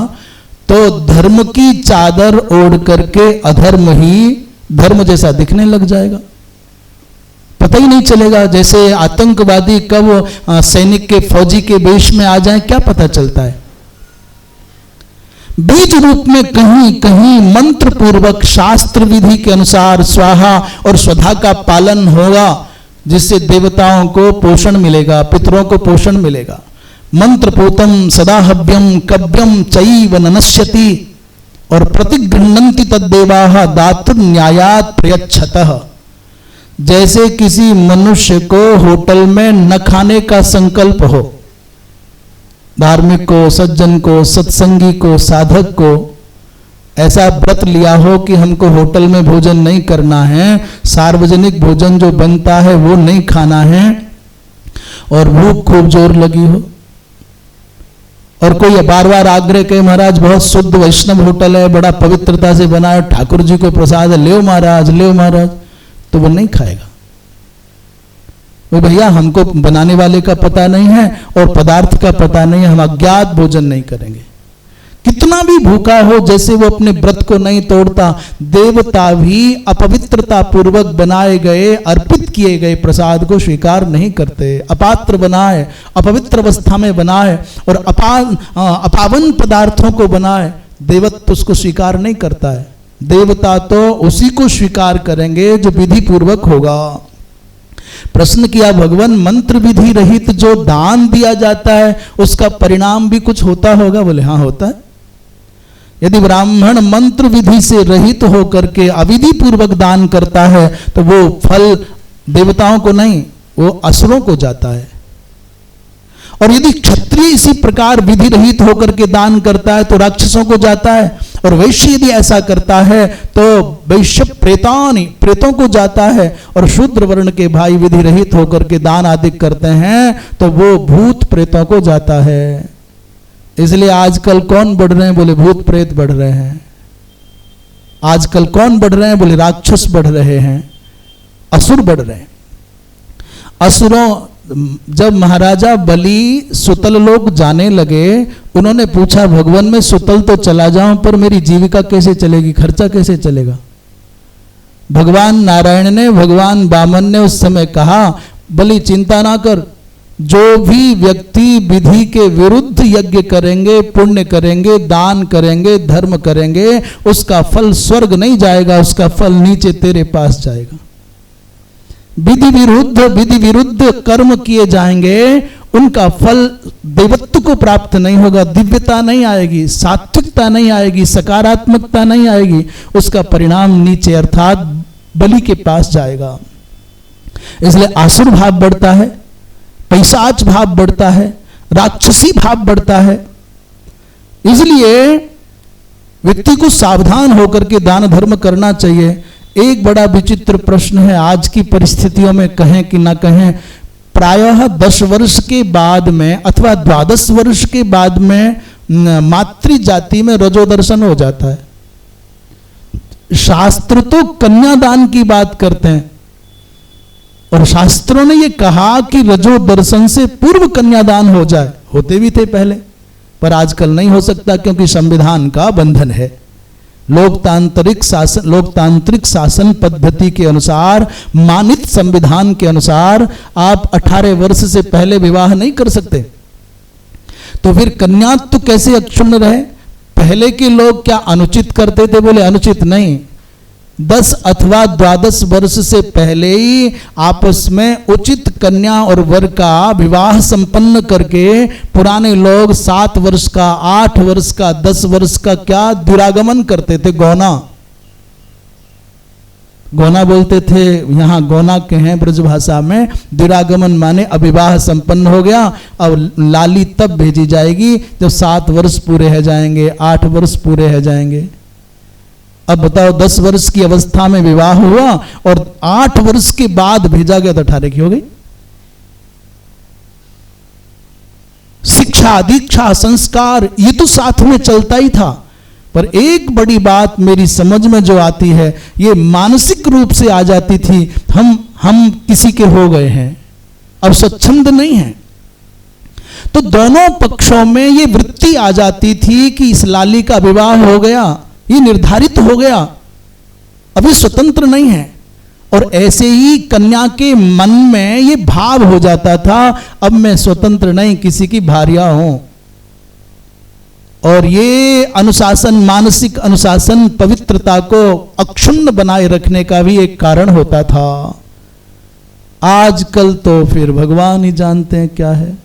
तो धर्म की चादर ओढ़ करके अधर्म ही धर्म जैसा दिखने लग जाएगा। पता ही नहीं चलेगा, जैसे आतंकवादी कब सैनिक के फौजी के वेश में आ जाए क्या पता चलता है। बीज रूप में कहीं कहीं मंत्र पूर्वक शास्त्र विधि के अनुसार स्वाहा और स्वधा का पालन होगा, जिससे देवताओं को पोषण मिलेगा, पितरों को पोषण मिलेगा। मंत्रपूतम सदाहव्यम कव्यम चैव न नश्यति और प्रतिगृह्णन्ति तद्देवाः दातुर न्यायात् प्रयच्छतः। जैसे किसी मनुष्य को होटल में न खाने का संकल्प हो, धार्मिक को, सज्जन को, सत्संगी को, साधक को ऐसा व्रत लिया हो कि हमको होटल में भोजन नहीं करना है, सार्वजनिक भोजन जो बनता है वो नहीं खाना है, और भूख खूब जोर लगी हो, और कोई बार बार आग्रह करे महाराज बहुत शुद्ध वैष्णव होटल है, बड़ा पवित्रता से बना है, ठाकुर जी को प्रसाद है, ले महाराज ले महाराज, तो वो नहीं खाएगा। वो भैया हमको बनाने वाले का पता नहीं है और पदार्थ का पता नहीं है, हम अज्ञात भोजन नहीं करेंगे। कितना भी भूखा हो, जैसे वो अपने व्रत को नहीं तोड़ता, देवता भी अपवित्रता पूर्वक बनाए गए, अर्पित किए गए प्रसाद को स्वीकार नहीं करते। अपात्र बनाए, अपवित्र अवस्था में बनाए और अपावन पदार्थों को बनाए, देवत्व उसको स्वीकार नहीं करता है। देवता तो उसी को स्वीकार करेंगे जो विधि पूर्वक होगा। प्रश्न किया भगवान, मंत्र विधि रहित जो दान दिया जाता है उसका परिणाम भी कुछ होता होगा? बोले हाँ होता है। यदि ब्राह्मण मंत्र विधि से रहित होकर के अविधि पूर्वक दान करता है तो वो फल देवताओं को नहीं, वो असुरों को जाता है। और यदि क्षत्रिय इसी प्रकार विधि रहित होकर के दान करता है तो राक्षसों को जाता है, और वैश्य यदि ऐसा करता है तो वैश्य प्रेतों को जाता है, और शूद्र वर्ण के भाई विधि रहित होकर के दान आदि करते हैं तो वो भूत प्रेतों को जाता है। इसलिए आजकल कौन बढ़ रहे हैं? बोले भूत प्रेत बढ़ रहे हैं। आजकल कौन बढ़ रहे हैं? बोले राक्षस बढ़ रहे हैं, असुर बढ़ रहे हैं। असुरों, जब महाराजा बलि सुतल लोग जाने लगे, उन्होंने पूछा भगवान मैं सुतल तो चला जाऊं पर मेरी जीविका कैसे चलेगी, खर्चा कैसे चलेगा? भगवान नारायण ने, भगवान वामन ने उस समय कहा बलि चिंता ना कर, जो भी व्यक्ति विधि के विरुद्ध यज्ञ करेंगे, पुण्य करेंगे, दान करेंगे, धर्म करेंगे, उसका फल स्वर्ग नहीं जाएगा, उसका फल नीचे तेरे पास जाएगा। विधि विरुद्ध कर्म किए जाएंगे, उनका फल देवत्व को प्राप्त नहीं होगा, दिव्यता नहीं आएगी, सात्विकता नहीं आएगी, सकारात्मकता नहीं आएगी, उसका परिणाम नीचे अर्थात बलि के पास जाएगा। इसलिए आसुर भाव बढ़ता है, पैशाच भाव बढ़ता है, राक्षसी भाव बढ़ता है। इसलिए व्यक्ति को सावधान होकर के दान धर्म करना चाहिए। एक बड़ा विचित्र प्रश्न है आज की परिस्थितियों में, कहें कि ना कहें, प्रायः 10 वर्ष के बाद में अथवा 12 वर्ष के बाद में मातृ जाति में रजोदर्शन हो जाता है। शास्त्र तो कन्यादान की बात करते हैं, और शास्त्रों ने यह कहा कि रजोदर्शन से पूर्व कन्यादान हो जाए। होते भी थे पहले, पर आजकल नहीं हो सकता क्योंकि संविधान का बंधन है। लोकतांत्रिक शासन पद्धति के अनुसार, मानित संविधान के अनुसार आप 18 वर्ष से पहले विवाह नहीं कर सकते। तो फिर कन्यात्व कैसे अक्षुण्ण रहे? पहले के लोग क्या अनुचित करते थे? बोले अनुचित नहीं, 10 अथवा 12 वर्ष से पहले ही आपस में उचित कन्या और वर का विवाह संपन्न करके पुराने लोग 7 वर्ष का, 8 वर्ष का, 10 वर्ष का क्या दुरागमन करते थे। गौना बोलते थे, यहाँ गौना के हैं ब्रजभाषा में। दुरागमन माने अविवाह संपन्न हो गया, अब लाली तब भेजी जाएगी जब 7 वर्ष पूरे हो जाएंगे, 8 वर्ष पूरे हो जाएंगे। अब बताओ 10 वर्ष की अवस्था में विवाह हुआ और 8 वर्ष के बाद भेजा गया तो 18 की हो गई। शिक्षा, दीक्षा, संस्कार ये तो साथ में चलता ही था, पर एक बड़ी बात मेरी समझ में जो आती है, ये मानसिक रूप से आ जाती थी, हम किसी के हो गए हैं, अब स्वच्छंद नहीं है। तो दोनों पक्षों में ये वृत्ति आ जाती थी कि इस लाली का विवाह हो गया, ये निर्धारित हो गया, अभी स्वतंत्र नहीं है। और ऐसे ही कन्या के मन में ये भाव हो जाता था, अब मैं स्वतंत्र नहीं, किसी की भार्या हूं। और ये अनुशासन, मानसिक अनुशासन पवित्रता को अक्षुण्ण बनाए रखने का भी एक कारण होता था। आजकल तो फिर भगवान ही जानते हैं क्या है।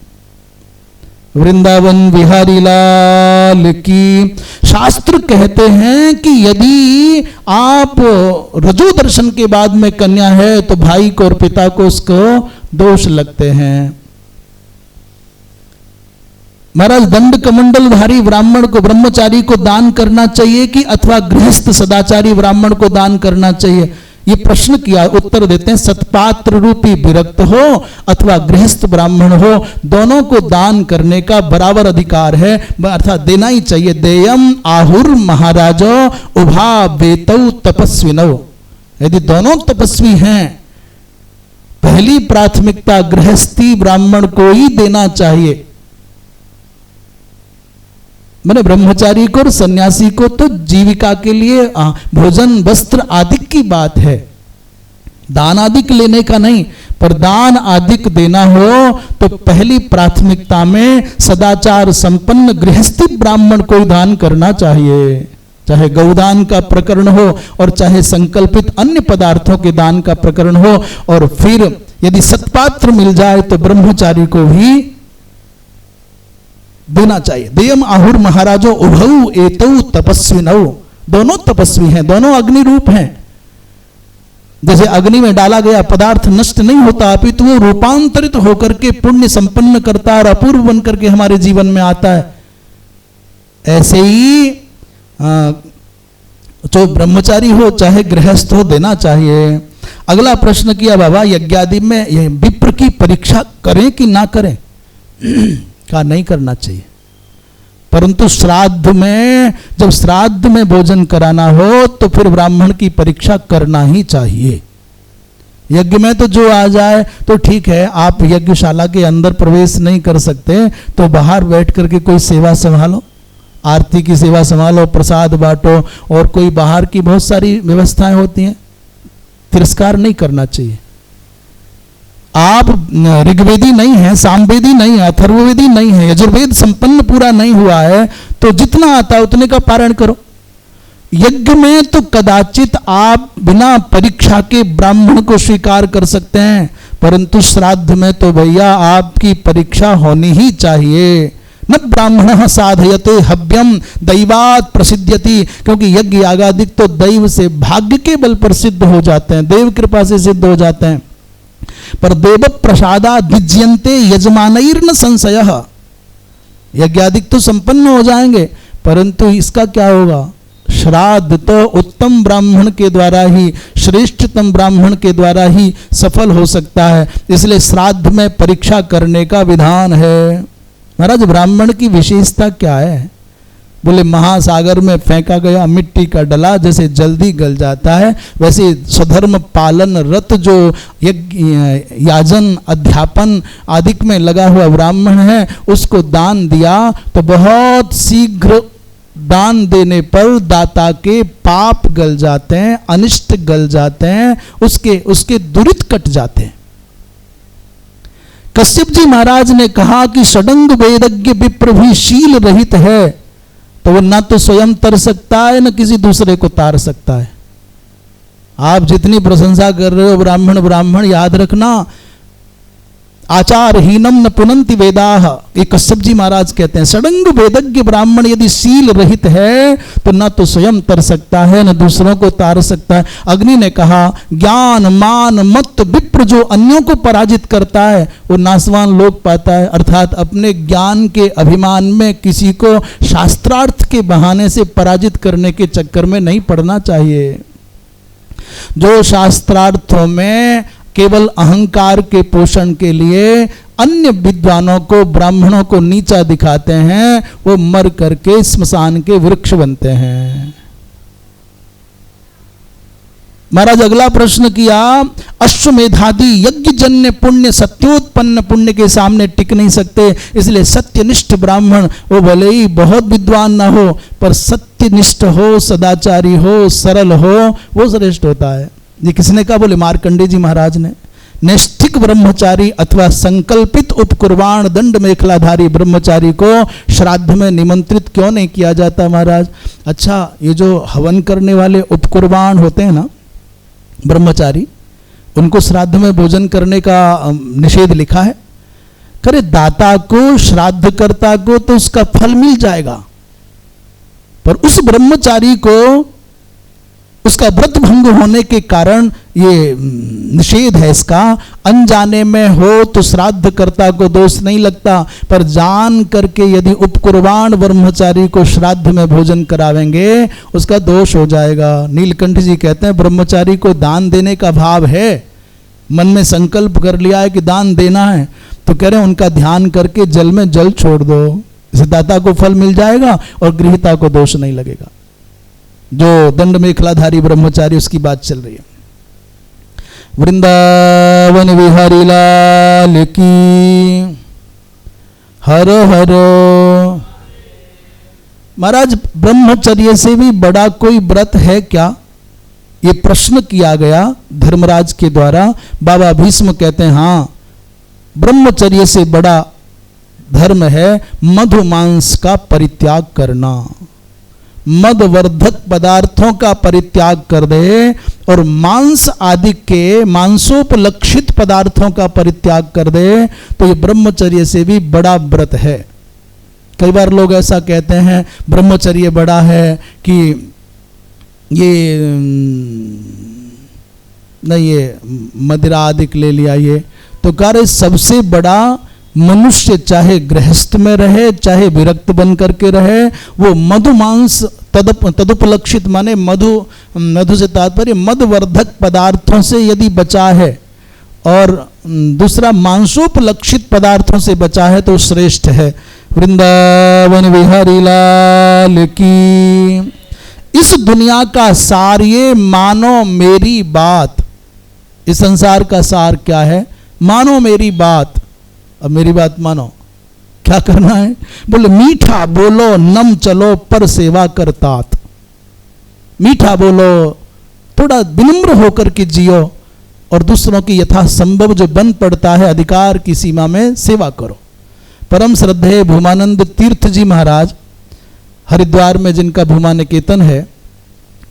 वृंदावन बिहारी लाल की। शास्त्र कहते हैं कि यदि आप रजो दर्शन के बाद में कन्या है तो भाई को और पिता को उसको दोष लगते हैं। महाराज दंड कमंडलधारी ब्राह्मण को, ब्रह्मचारी को दान करना चाहिए कि अथवा गृहस्थ सदाचारी ब्राह्मण को दान करना चाहिए? ये प्रश्न किया, उत्तर देते हैं सत्पात्र रूपी विरक्त हो अथवा गृहस्थ ब्राह्मण हो, दोनों को दान करने का बराबर अधिकार है, अर्थात देना ही चाहिए। देयम आहुर महाराजो उभा वेतौ तपस्विनौ। यदि दोनों तपस्वी हैं, पहली प्राथमिकता गृहस्थी ब्राह्मण को ही देना चाहिए। मैंने ब्रह्मचारी को और सन्यासी को तो जीविका के लिए भोजन वस्त्र आदि की बात है, दान आदिक लेने का नहीं। पर दान आदिक देना हो तो पहली प्राथमिकता में सदाचार संपन्न गृहस्थी ब्राह्मण को ही दान करना चाहिए, चाहे गौदान का प्रकरण हो और चाहे संकल्पित अन्य पदार्थों के दान का प्रकरण हो। और फिर यदि सत्पात्र मिल जाए तो ब्रह्मचारी को भी देना चाहिए। देयम आहुर महाराजो उभौ एतौ तपस्विनौ। दोनों तपस्वी हैं, दोनों अग्नि रूप हैं। जैसे अग्नि में डाला गया पदार्थ नष्ट नहीं होता, अपितु वो रूपांतरित होकर के पुण्य संपन्न करता और अपूर्व बन करके हमारे जीवन में आता है। ऐसे ही जो ब्रह्मचारी हो चाहे गृहस्थ हो देना चाहिए। अगला प्रश्न किया, बाबा यज्ञादि में यह विप्र की परीक्षा करें कि ना करें? का नहीं करना चाहिए, परंतु श्राद्ध में, जब श्राद्ध में भोजन कराना हो तो फिर ब्राह्मण की परीक्षा करना ही चाहिए। यज्ञ में तो जो आ जाए तो ठीक है, आप यज्ञशाला के अंदर प्रवेश नहीं कर सकते तो बाहर बैठ करके कोई सेवा संभालो, आरती की सेवा संभालो, प्रसाद बांटो, और कोई बाहर की बहुत सारी व्यवस्थाएं होती हैं, तिरस्कार नहीं करना चाहिए। आप ऋग्वेदी नहीं है, सामवेदी नहीं है, अथर्ववेदी नहीं है, यजुर्वेद संपन्न पूरा नहीं हुआ है तो जितना आता है उतने का पारण करो। यज्ञ में तो कदाचित आप बिना परीक्षा के ब्राह्मण को स्वीकार कर सकते हैं, परंतु श्राद्ध में तो भैया आपकी परीक्षा होनी ही चाहिए। न ब्राह्मण साधयते हव्यम दैवात प्रसिद्ध्यति, क्योंकि यज्ञ यागादिक तो दैव से, भाग्य के बल पर सिद्ध हो जाते हैं, देव कृपा से सिद्ध हो जाते हैं। पर देव प्रसादा दिज्यन्ते यजमानैर्न संशयः। यज्ञादिक तो संपन्न हो जाएंगे, परंतु इसका क्या होगा? श्राद्ध तो उत्तम ब्राह्मण के द्वारा ही, श्रेष्ठतम ब्राह्मण के द्वारा ही सफल हो सकता है। इसलिए श्राद्ध में परीक्षा करने का विधान है। महाराज ब्राह्मण की विशेषता क्या है? बोले महासागर में फेंका गया मिट्टी का डला जैसे जल्दी गल जाता है, वैसे स्वधर्म पालन रत जो याजन अध्यापन आदि में लगा हुआ ब्राह्मण है, उसको दान दिया तो बहुत शीघ्र दान देने पर दाता के पाप गल जाते हैं, अनिष्ट गल जाते हैं, उसके दुरित कट जाते हैं। कश्यप जी महाराज ने कहा कि षडंग वेदज्ञ विप्र भी शील रहित है, तो वो ना तो स्वयं तर सकता है न किसी दूसरे को तार सकता है। आप जितनी प्रशंसा कर रहे हो ब्राह्मण, याद रखना आचारहीनम न पुनंति वेदाह, ये कश्यप जी महाराज कहते हैं। षडंग वेदज्ञ ब्राह्मण यदि शील रहित है तो न तो स्वयं तर सकता है न दूसरों को तार सकता है। अग्नि ने कहा ज्ञान मान मत विप्र जो अन्यों को पराजित करता है वो नासवान लोक पाता है, अर्थात अपने ज्ञान के अभिमान में किसी को शास्त्रार्थ के बहाने से पराजित करने के चक्कर में नहीं पड़ना चाहिए। जो शास्त्रार्थों में केवल अहंकार के पोषण के लिए अन्य विद्वानों को, ब्राह्मणों को नीचा दिखाते हैं, वो मर करके स्मशान के वृक्ष बनते हैं। महाराज अगला प्रश्न किया, अश्वमेधादि यज्ञजन्य पुण्य सत्योत्पन्न पुण्य के सामने टिक नहीं सकते, इसलिए सत्यनिष्ठ ब्राह्मण वो भले ही बहुत विद्वान ना हो पर सत्यनिष्ठ हो, सदाचारी हो, सरल हो, वो श्रेष्ठ होता है। ये किसने कहा? बोले मार्कंडेय जी महाराज ने। नैष्ठिक ब्रह्मचारी अथवा संकल्पित उपकुर्बाण दंड मेखलाधारी ब्रह्मचारी को श्राद्ध में निमंत्रित क्यों नहीं किया जाता महाराज? अच्छा, ये जो हवन करने वाले उपकुर्बाण होते हैं ना ब्रह्मचारी, उनको श्राद्ध में भोजन करने का निषेध लिखा है। करे दाता को, श्राद्धकर्ता को तो उसका फल मिल जाएगा, पर उस ब्रह्मचारी को उसका व्रत भंग होने के कारण ये निषेध है इसका। अनजाने में हो तो श्राद्धकर्ता को दोष नहीं लगता, पर जान करके यदि उपकुर्बान ब्रह्मचारी को श्राद्ध में भोजन करावेंगे उसका दोष हो जाएगा। नीलकंठ जी कहते हैं ब्रह्मचारी को दान देने का भाव है, मन में संकल्प कर लिया है कि दान देना है, तो कह रहे हैं उनका ध्यान करके जल में जल छोड़ दो, इससे दाता को फल मिल जाएगा और गृहीता को दोष नहीं लगेगा। जो दंड मेखलाधारी ब्रह्मचारी उसकी बात चल रही है। वृंदावन बिहारी लाल की हर हर। महाराज ब्रह्मचर्य से भी बड़ा कोई व्रत है क्या, ये प्रश्न किया गया धर्मराज के द्वारा। बाबा भीष्म कहते हैं हाँ, ब्रह्मचर्य से बड़ा धर्म है मधु मांस का परित्याग करना। मदवर्धक पदार्थों का परित्याग कर दे और मांस आदि के मांसोपलक्षित पदार्थों का परित्याग कर दे, तो ये ब्रह्मचर्य से भी बड़ा व्रत है। कई बार लोग ऐसा कहते हैं ब्रह्मचर्य बड़ा है कि ये नहीं, ये मदिरा आदि ले लिया, ये तो कार्य सबसे बड़ा मनुष्य चाहे गृहस्थ में रहे चाहे विरक्त बन करके रहे, वो मधु मांस तदुपलक्षित माने मधु से तात्पर्य मदवर्धक पदार्थों से यदि बचा है और दूसरा मांसोपलक्षित पदार्थों से बचा है तो श्रेष्ठ है। वृंदावन बिहारी लाल की। इस दुनिया का सार ये मानो मेरी बात। इस संसार का सार क्या है, मानो मेरी बात। अब मेरी बात मानो, क्या करना है, बोले मीठा बोलो नम चलो पर सेवा करतात। मीठा बोलो, थोड़ा विनम्र होकर के जियो और दूसरों की यथासंभव जो बन पड़ता है अधिकार की सीमा में सेवा करो। परम श्रद्धेय भूमानंद तीर्थ जी महाराज हरिद्वार में जिनका भूमा निकेतन है,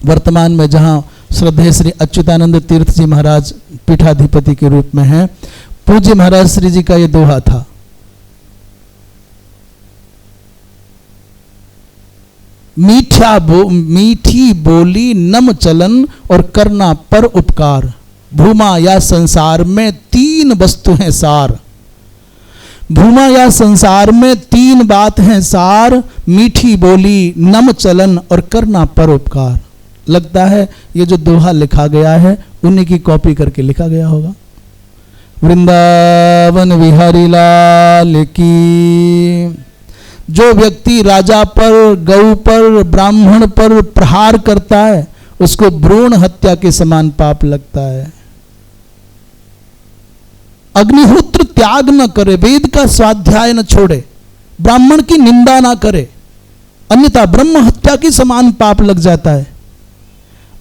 वर्तमान में जहां श्रद्धेय श्री अच्युतानंद तीर्थ जी महाराज पीठाधिपति के रूप में हैं, पूज्य महाराज श्री जी का ये दोहा था, मीठी बोली नम चलन और करना पर उपकार। भूमा या संसार में तीन वस्तु हैं सार। भूमा या संसार में तीन बात हैं सार, मीठी बोली नम चलन और करना पर उपकार। लगता है ये जो दोहा लिखा गया है उन्हीं की कॉपी करके लिखा गया होगा। वृंदावन बिहारी लाल की। जो व्यक्ति राजा पर, गौ पर, ब्राह्मण पर प्रहार करता है उसको भ्रूण हत्या के समान पाप लगता है। अग्निहोत्र त्याग न करे, वेद का स्वाध्याय न छोड़े, ब्राह्मण की निंदा ना करे, अन्यथा ब्रह्म हत्या के समान पाप लग जाता है।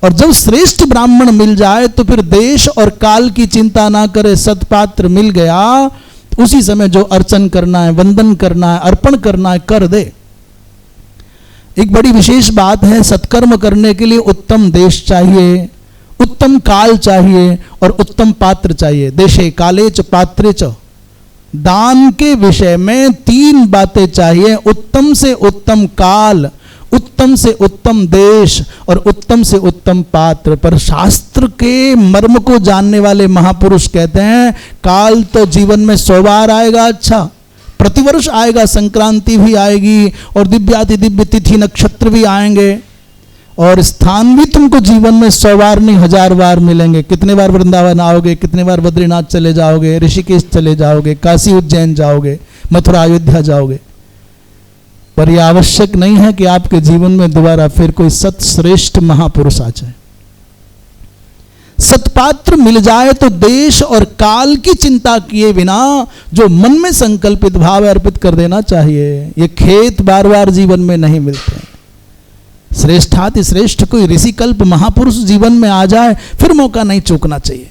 और जब श्रेष्ठ ब्राह्मण मिल जाए तो फिर देश और काल की चिंता ना करे, सत्पात्र मिल गया उसी समय जो अर्चन करना है, वंदन करना है, अर्पण करना है कर दे। एक बड़ी विशेष बात है, सत्कर्म करने के लिए उत्तम देश चाहिए, उत्तम काल चाहिए और उत्तम पात्र चाहिए। देशे काले च पात्रे च। दान के विषय में तीन बातें चाहिए, उत्तम से उत्तम काल, उत्तम से उत्तम देश और उत्तम से उत्तम पात्र। पर शास्त्र के मर्म को जानने वाले महापुरुष कहते हैं काल तो जीवन में 100 बार आएगा, अच्छा प्रतिवर्ष आएगा, संक्रांति भी आएगी और दिव्याति दिव्य तिथि नक्षत्र भी आएंगे, और स्थान भी तुमको जीवन में 100 बार नहीं 1000 बार मिलेंगे। कितने बार वृंदावन आओगे, कितने बार बद्रीनाथ चले जाओगे, ऋषिकेश चले जाओगे, काशी उज्जैन जाओगे, मथुरा अयोध्या जाओगे, पर यह आवश्यक नहीं है कि आपके जीवन में दोबारा फिर कोई सत्श्रेष्ठ महापुरुष आ जाए। सत्पात्र मिल जाए तो देश और काल की चिंता किए बिना जो मन में संकल्पित भाव अर्पित कर देना चाहिए। ये खेत बार बार जीवन में नहीं मिलते। श्रेष्ठाति श्रेष्ठ कोई ऋषिकल्प महापुरुष जीवन में आ जाए फिर मौका नहीं चूकना चाहिए।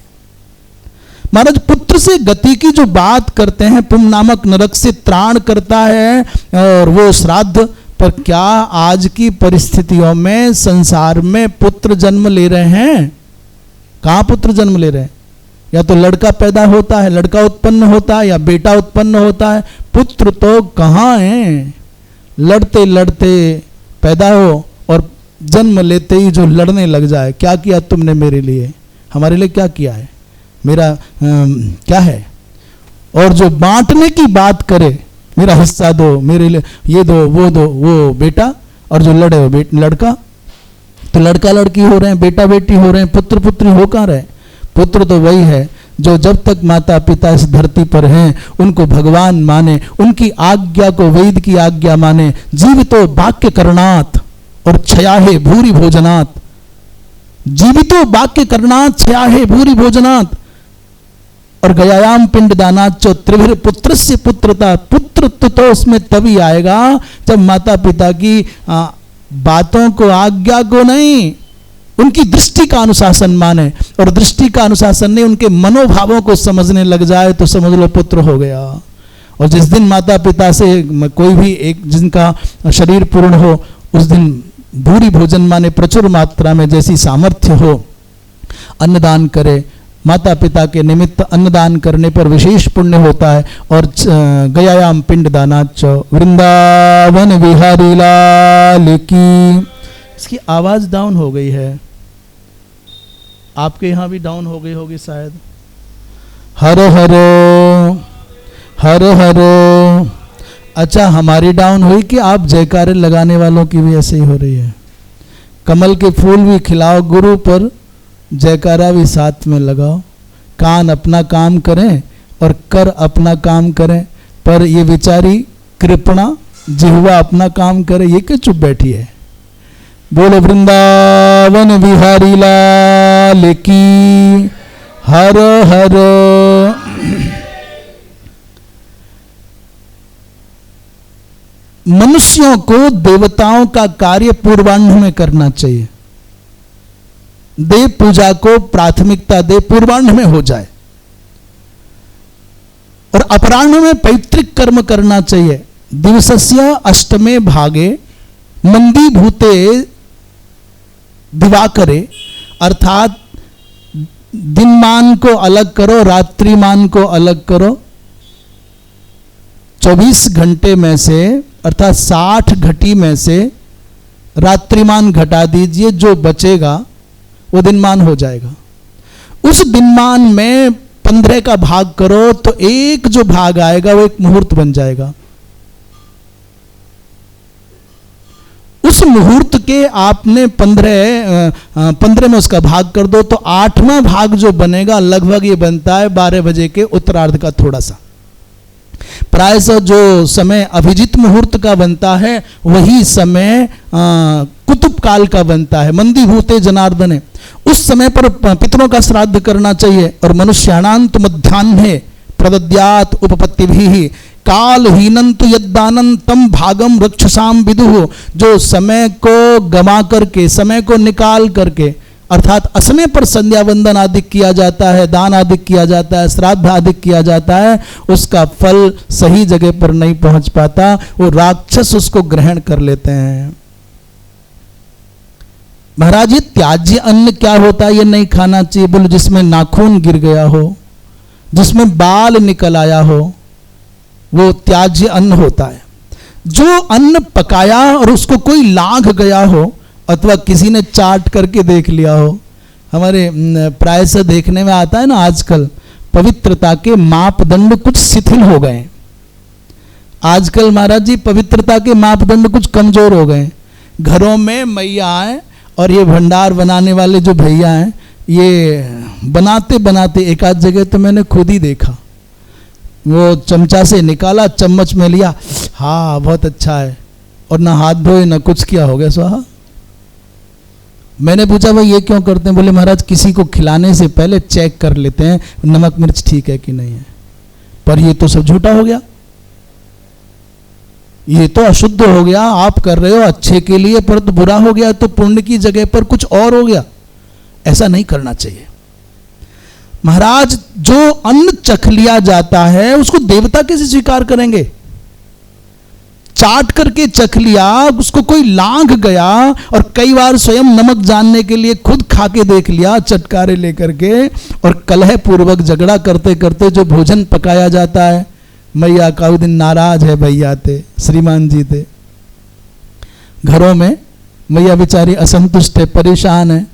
महाराज पुत्र से गति की जो बात करते हैं, पुम नामक नरक से त्राण करता है और वो श्राद्ध, पर क्या आज की परिस्थितियों में संसार में पुत्र जन्म ले रहे हैं? कहाँ पुत्र जन्म ले रहे हैं? या तो लड़का पैदा होता है, लड़का उत्पन्न होता है, या बेटा उत्पन्न होता है। पुत्र तो कहाँ है, लड़ते लड़ते पैदा हो और जन्म लेते ही जो लड़ने लग जाए। क्या किया तुमने मेरे लिए, हमारे लिए क्या किया है, मेरा क्या है। और जो बांटने की बात करे, मेरा हिस्सा दो, मेरे लिए ये दो, वो बेटा, और जो लड़े वो लड़का। तो लड़का लड़की हो रहे हैं, बेटा बेटी हो रहे हैं, पुत्र पुत्री हो कहाँ रहे। पुत्र तो वही है जो जब तक माता पिता इस धरती पर हैं उनको भगवान माने, उनकी आज्ञा को वेद की आज्ञा माने। जीवितो वाक्य करणात् और क्षयाहे भूरि भोजनात्। जीवितो वाक्य करणात् क्षयाहे भूरि भोजनात् और गयायाम पिंड दानाच त्रिभिर पुत्र से पुत्रता। पुत्र तो उसमें तभी आएगा जब माता पिता की बातों को, आज्ञा को नहीं, उनकी दृष्टि का अनुशासन माने। और दृष्टि का अनुशासन नहीं, उनके मनोभावों को समझने लग जाए तो समझ लो पुत्र हो गया। और जिस दिन माता पिता से कोई भी एक जिनका शरीर पूर्ण हो, उस दिन भूरी भोजन माने प्रचुर मात्रा में जैसी सामर्थ्य हो, अन्नदान करे। माता पिता के निमित्त अन्नदान करने पर विशेष पुण्य होता है। और गयायाम पिंड दानाच। वृंदावन विहारी लाल की। इसकी आवाज डाउन हो गई है, आपके यहां भी डाउन हो गई होगी शायद। हर हर हर हर। अच्छा, हमारी डाउन हुई कि आप जयकारे लगाने वालों की भी ऐसे ही हो रही है। कमल के फूल भी खिलाओ गुरु पर, जयकारा भी साथ में लगाओ। कान अपना काम करें और कर अपना काम करें, पर ये बेचारी कृपणा जिह्वा अपना काम करे, ये क्यों चुप बैठी है। बोलो वृंदावन बिहारी लाल की। हर हर। मनुष्यों को देवताओं का कार्य पूर्वाह्न में करना चाहिए। देव पूजा को प्राथमिकता दे, पूर्वाह्न में हो जाए। और अपराह्न में पैतृक कर्म करना चाहिए। दिवसस्य अष्टमे भागे मंदी भूते दिवाकरे, अर्थात दिनमान को अलग करो, रात्रिमान को अलग करो। 24 घंटे में से अर्थात 60 घटी में से रात्रिमान घटा दीजिए, जो बचेगा वो दिनमान हो जाएगा। उस दिनमान में 15 का भाग करो तो एक जो भाग आएगा वो एक मुहूर्त बन जाएगा। उस मुहूर्त के आपने 15 में उसका भाग कर दो तो 8वां भाग जो बनेगा लगभग ये बनता है 12 बजे के उत्तरार्ध का थोड़ा सा। प्रायः जो समय अभिजित मुहूर्त का बनता है वही समय कुतुब काल का बनता है। मंदी भूते जनार्दने, उस समय पर पितरों का श्राद्ध करना चाहिए। और मनुष्याणांत मध्याह्ने प्रदद्यात उपपत्तिभिः कालहीनंतु यद्दानं तम भागम रक्षसाम विदुः। जो समय को गमा करके, समय को निकाल करके, अर्थात असमय पर संध्या वंदन आदि किया जाता है, दान आदि किया जाता है, श्राद्ध आदि किया जाता है, उसका फल सही जगह पर नहीं पहुंच पाता, वो राक्षस उसको ग्रहण कर लेते हैं। महाराज, ये त्याज्य अन्न क्या होता है, ये नहीं खाना चाहिए। बोलो, जिसमें नाखून गिर गया हो, जिसमें बाल निकल आया हो, वो त्याज्य अन्न होता है। जो अन्न पकाया और उसको कोई लांघ गया हो अथवा किसी ने चाट करके देख लिया हो, हमारे प्राय से देखने में आता है ना आजकल पवित्रता के मापदंड कुछ शिथिल हो गए। आजकल महाराज जी पवित्रता के मापदंड कुछ कमजोर हो गए। घरों में मैया आए और ये भंडार बनाने वाले जो भैया हैं, ये बनाते बनाते एक आध जगह तो मैंने खुद ही देखा, वो चमचा से निकाला, चम्मच में लिया, हाँ बहुत अच्छा है, और ना हाथ धोए ना कुछ किया, हो गया स्वाहा। मैंने पूछा भाई ये क्यों करते हैं? बोले महाराज किसी को खिलाने से पहले चेक कर लेते हैं नमक मिर्च ठीक है कि नहीं है। पर ये तो सब झूठा हो गया, ये तो अशुद्ध हो गया। आप कर रहे हो अच्छे के लिए, पर तो बुरा हो गया तो पुण्य की जगह पर कुछ और हो गया। ऐसा नहीं करना चाहिए महाराज। जो अन्न चख लिया जाता है उसको देवता कैसे स्वीकार करेंगे? चाट करके चख लिया, उसको कोई लांघ गया और कई बार स्वयं नमक जानने के लिए खुद खा के देख लिया चटकारे लेकर के, और कलह पूर्वक झगड़ा करते करते जो भोजन पकाया जाता है, मैया का दिन नाराज है, भैया थे, श्रीमान जी थे घरों में, मैया बेचारी असंतुष्ट है, परेशान है,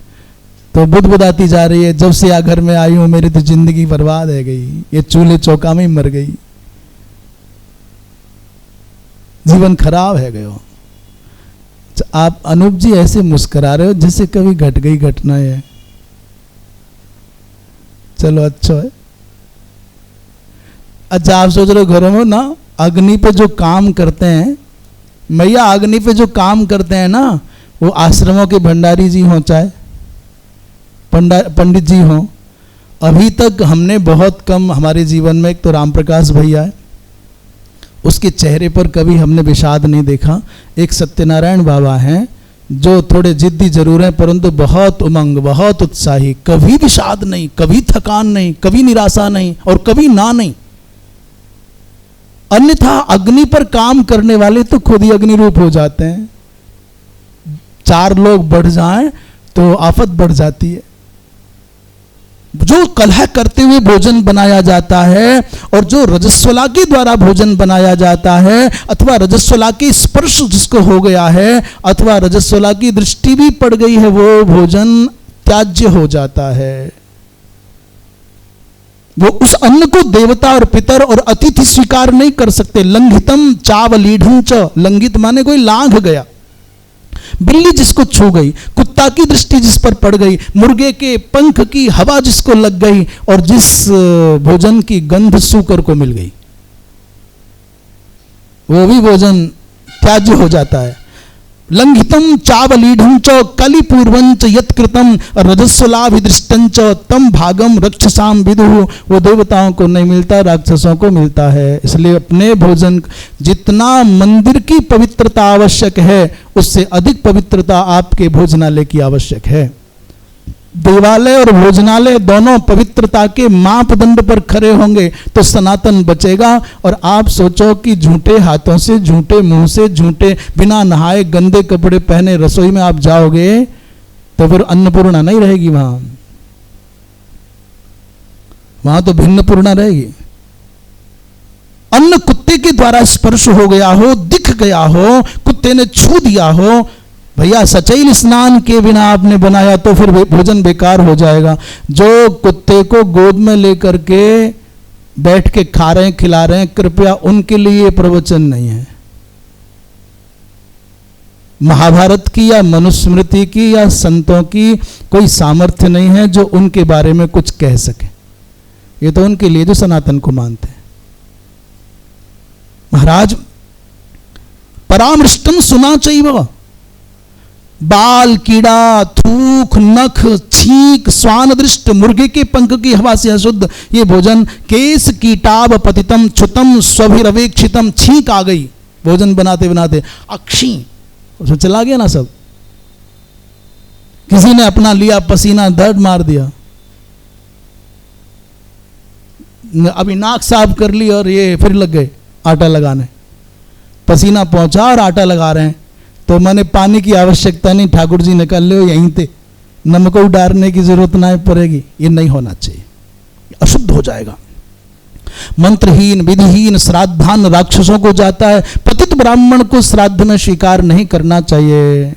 तो बुदबुदाती जा रही है, जब से आ घर में आई हूं मेरी तो जिंदगी बर्बाद है गई, ये चूल्हे चौका में ही मर गई, जीवन खराब है गयो। आप अनूप जी ऐसे मुस्कुरा रहे हो जैसे कभी घट गई घटना है। चलो अच्छा है। अच्छा आप सोच रहे हो घरों में ना अग्नि पे जो काम करते हैं, मैया अग्नि पे जो काम करते हैं ना, वो आश्रमों के भंडारी जी हों चाहे पंडित जी हों, अभी तक हमने बहुत कम हमारे जीवन में, एक तो राम प्रकाश भैया है, उसके चेहरे पर कभी हमने विषाद नहीं देखा। एक सत्यनारायण बाबा हैं जो थोड़े जिद्दी जरूर हैं परंतु बहुत उमंग, बहुत उत्साही, कभी विषाद नहीं, कभी थकान नहीं, कभी निराशा नहीं और कभी ना नहीं। अन्यथा अग्नि पर काम करने वाले तो खुद ही अग्नि रूप हो जाते हैं। 4 लोग बढ़ जाएं तो आफत बढ़ जाती है। जो कलह करते हुए भोजन बनाया जाता है और जो रजस्वला के द्वारा भोजन बनाया जाता है, अथवा रजस्वला के स्पर्श जिसको हो गया है, अथवा रजस्वला की दृष्टि भी पड़ गई है, वो भोजन त्याज्य हो जाता है। वो उस अन्न को देवता और पितर और अतिथि स्वीकार नहीं कर सकते। लंघितम चावलीढ़ च, लंघित माने कोई लांघ गया, बिल्ली जिसको छू गई, कुत्ता की दृष्टि जिस पर पड़ गई, मुर्गे के पंख की हवा जिसको लग गई और जिस भोजन की गंध सूकर को मिल गई, वो भी भोजन त्याज्य हो जाता है। लंघितम चावलीढ़ं च कलिपूर्वंच यत्कृतम रजस्वलाभिदृष्टंच तम भागम रक्षसाम विदुः, वो देवताओं को नहीं मिलता, राक्षसों को मिलता है। इसलिए अपने भोजन, जितना मंदिर की पवित्रता आवश्यक है उससे अधिक पवित्रता आपके भोजनालय की आवश्यक है। देवालय और भोजनालय दोनों पवित्रता के मापदंड पर खड़े होंगे तो सनातन बचेगा। और आप सोचो कि झूठे हाथों से, झूठे मुंह से, झूठे बिना नहाए गंदे कपड़े पहने रसोई में आप जाओगे तो फिर अन्नपूर्णा नहीं रहेगी वहां तो भिन्नपूर्णा रहेगी। अन्न कुत्ते के द्वारा स्पर्श हो गया हो, दिख गया हो, कुत्ते ने छू दिया हो, भैया सचैल स्नान के बिना आपने बनाया तो फिर भोजन बेकार हो जाएगा। जो कुत्ते को गोद में लेकर के बैठ के खा रहे हैं, खिला रहे हैं, कृपया उनके लिए ये प्रवचन नहीं है। महाभारत की या मनुस्मृति की या संतों की कोई सामर्थ्य नहीं है जो उनके बारे में कुछ कह सके। ये तो उनके लिए जो सनातन को मानते हैं। महाराज परामृष्टम सुना चाहिए, बाल, कीड़ा, थूक, नख, छींक, स्वान दृष्ट, मुर्गे के पंख की हवा से अशुद्ध ये भोजन, केस कीटाव पतितम छुतम स्वभिरवेक्षितम, छींक आ गई भोजन बनाते बनाते, अक्षी उसमें चला गया ना सब, किसी ने अपना लिया पसीना, दर्द मार दिया, अभी नाक साफ कर ली और ये फिर लग गए आटा लगाने, पसीना पहुंचा और आटा लगा रहे हैं। तो मैंने पानी की आवश्यकता नहीं, ठाकुर जी निकाल लो यहीं से, नमक डालने की जरूरत ना पड़ेगी। ये नहीं होना चाहिए, अशुद्ध हो जाएगा। मंत्रहीन, विधिहीन श्राद्धान राक्षसों को जाता है। पतित ब्राह्मण को श्राद्ध में स्वीकार नहीं करना चाहिए।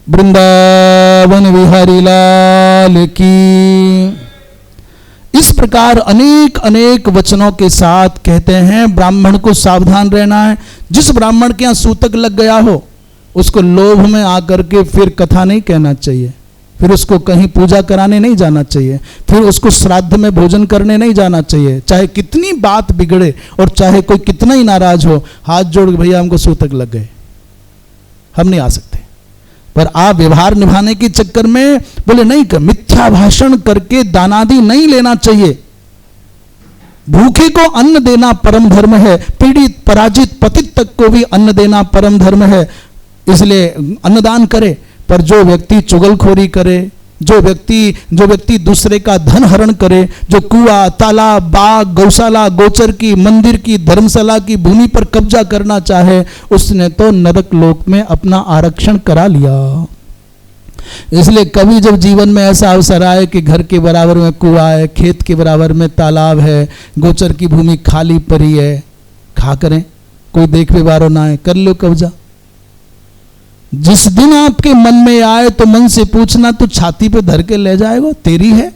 वृंदावन बिहारी लाल की। इस प्रकार अनेक अनेक वचनों के साथ कहते हैं ब्राह्मण को सावधान रहना है। जिस ब्राह्मण के यहाँ सूतक लग गया हो उसको लोभ में आकर के फिर कथा नहीं कहना चाहिए, फिर उसको कहीं पूजा कराने नहीं जाना चाहिए, फिर उसको श्राद्ध में भोजन करने नहीं जाना चाहिए। चाहे कितनी बात बिगड़े और चाहे कोई कितना ही नाराज हो, हाथ जोड़ के भैया हमको सूतक लग गए, हम नहीं आ सकते। पर आप व्यवहार निभाने के चक्कर में बोले नहीं कर, मिथ्या भाषण करके दानादि नहीं लेना चाहिए। भूखे को अन्न देना परम धर्म है, पीड़ित पराजित पतित तक को भी अन्न देना परम धर्म है, इसलिए अन्नदान करे। पर जो व्यक्ति चुगलखोरी करे, जो व्यक्ति दूसरे का धन हरण करे, जो कुआं, तालाब, बाग, गौशाला, गोचर की, मंदिर की, धर्मशाला की भूमि पर कब्जा करना चाहे, उसने तो नरक लोक में अपना आरक्षण करा लिया। इसलिए कभी जब जीवन में ऐसा अवसर आए कि घर के बराबर में कुआं है, खेत के बराबर में तालाब है, गोचर की भूमि खाली पड़ी है, खा करें, कोई देख व्यवहार ना है, कर लो कब्जा। जिस दिन आपके मन में आए तो मन से पूछना, तो छाती पे धर के ले जाएगा, तेरी है।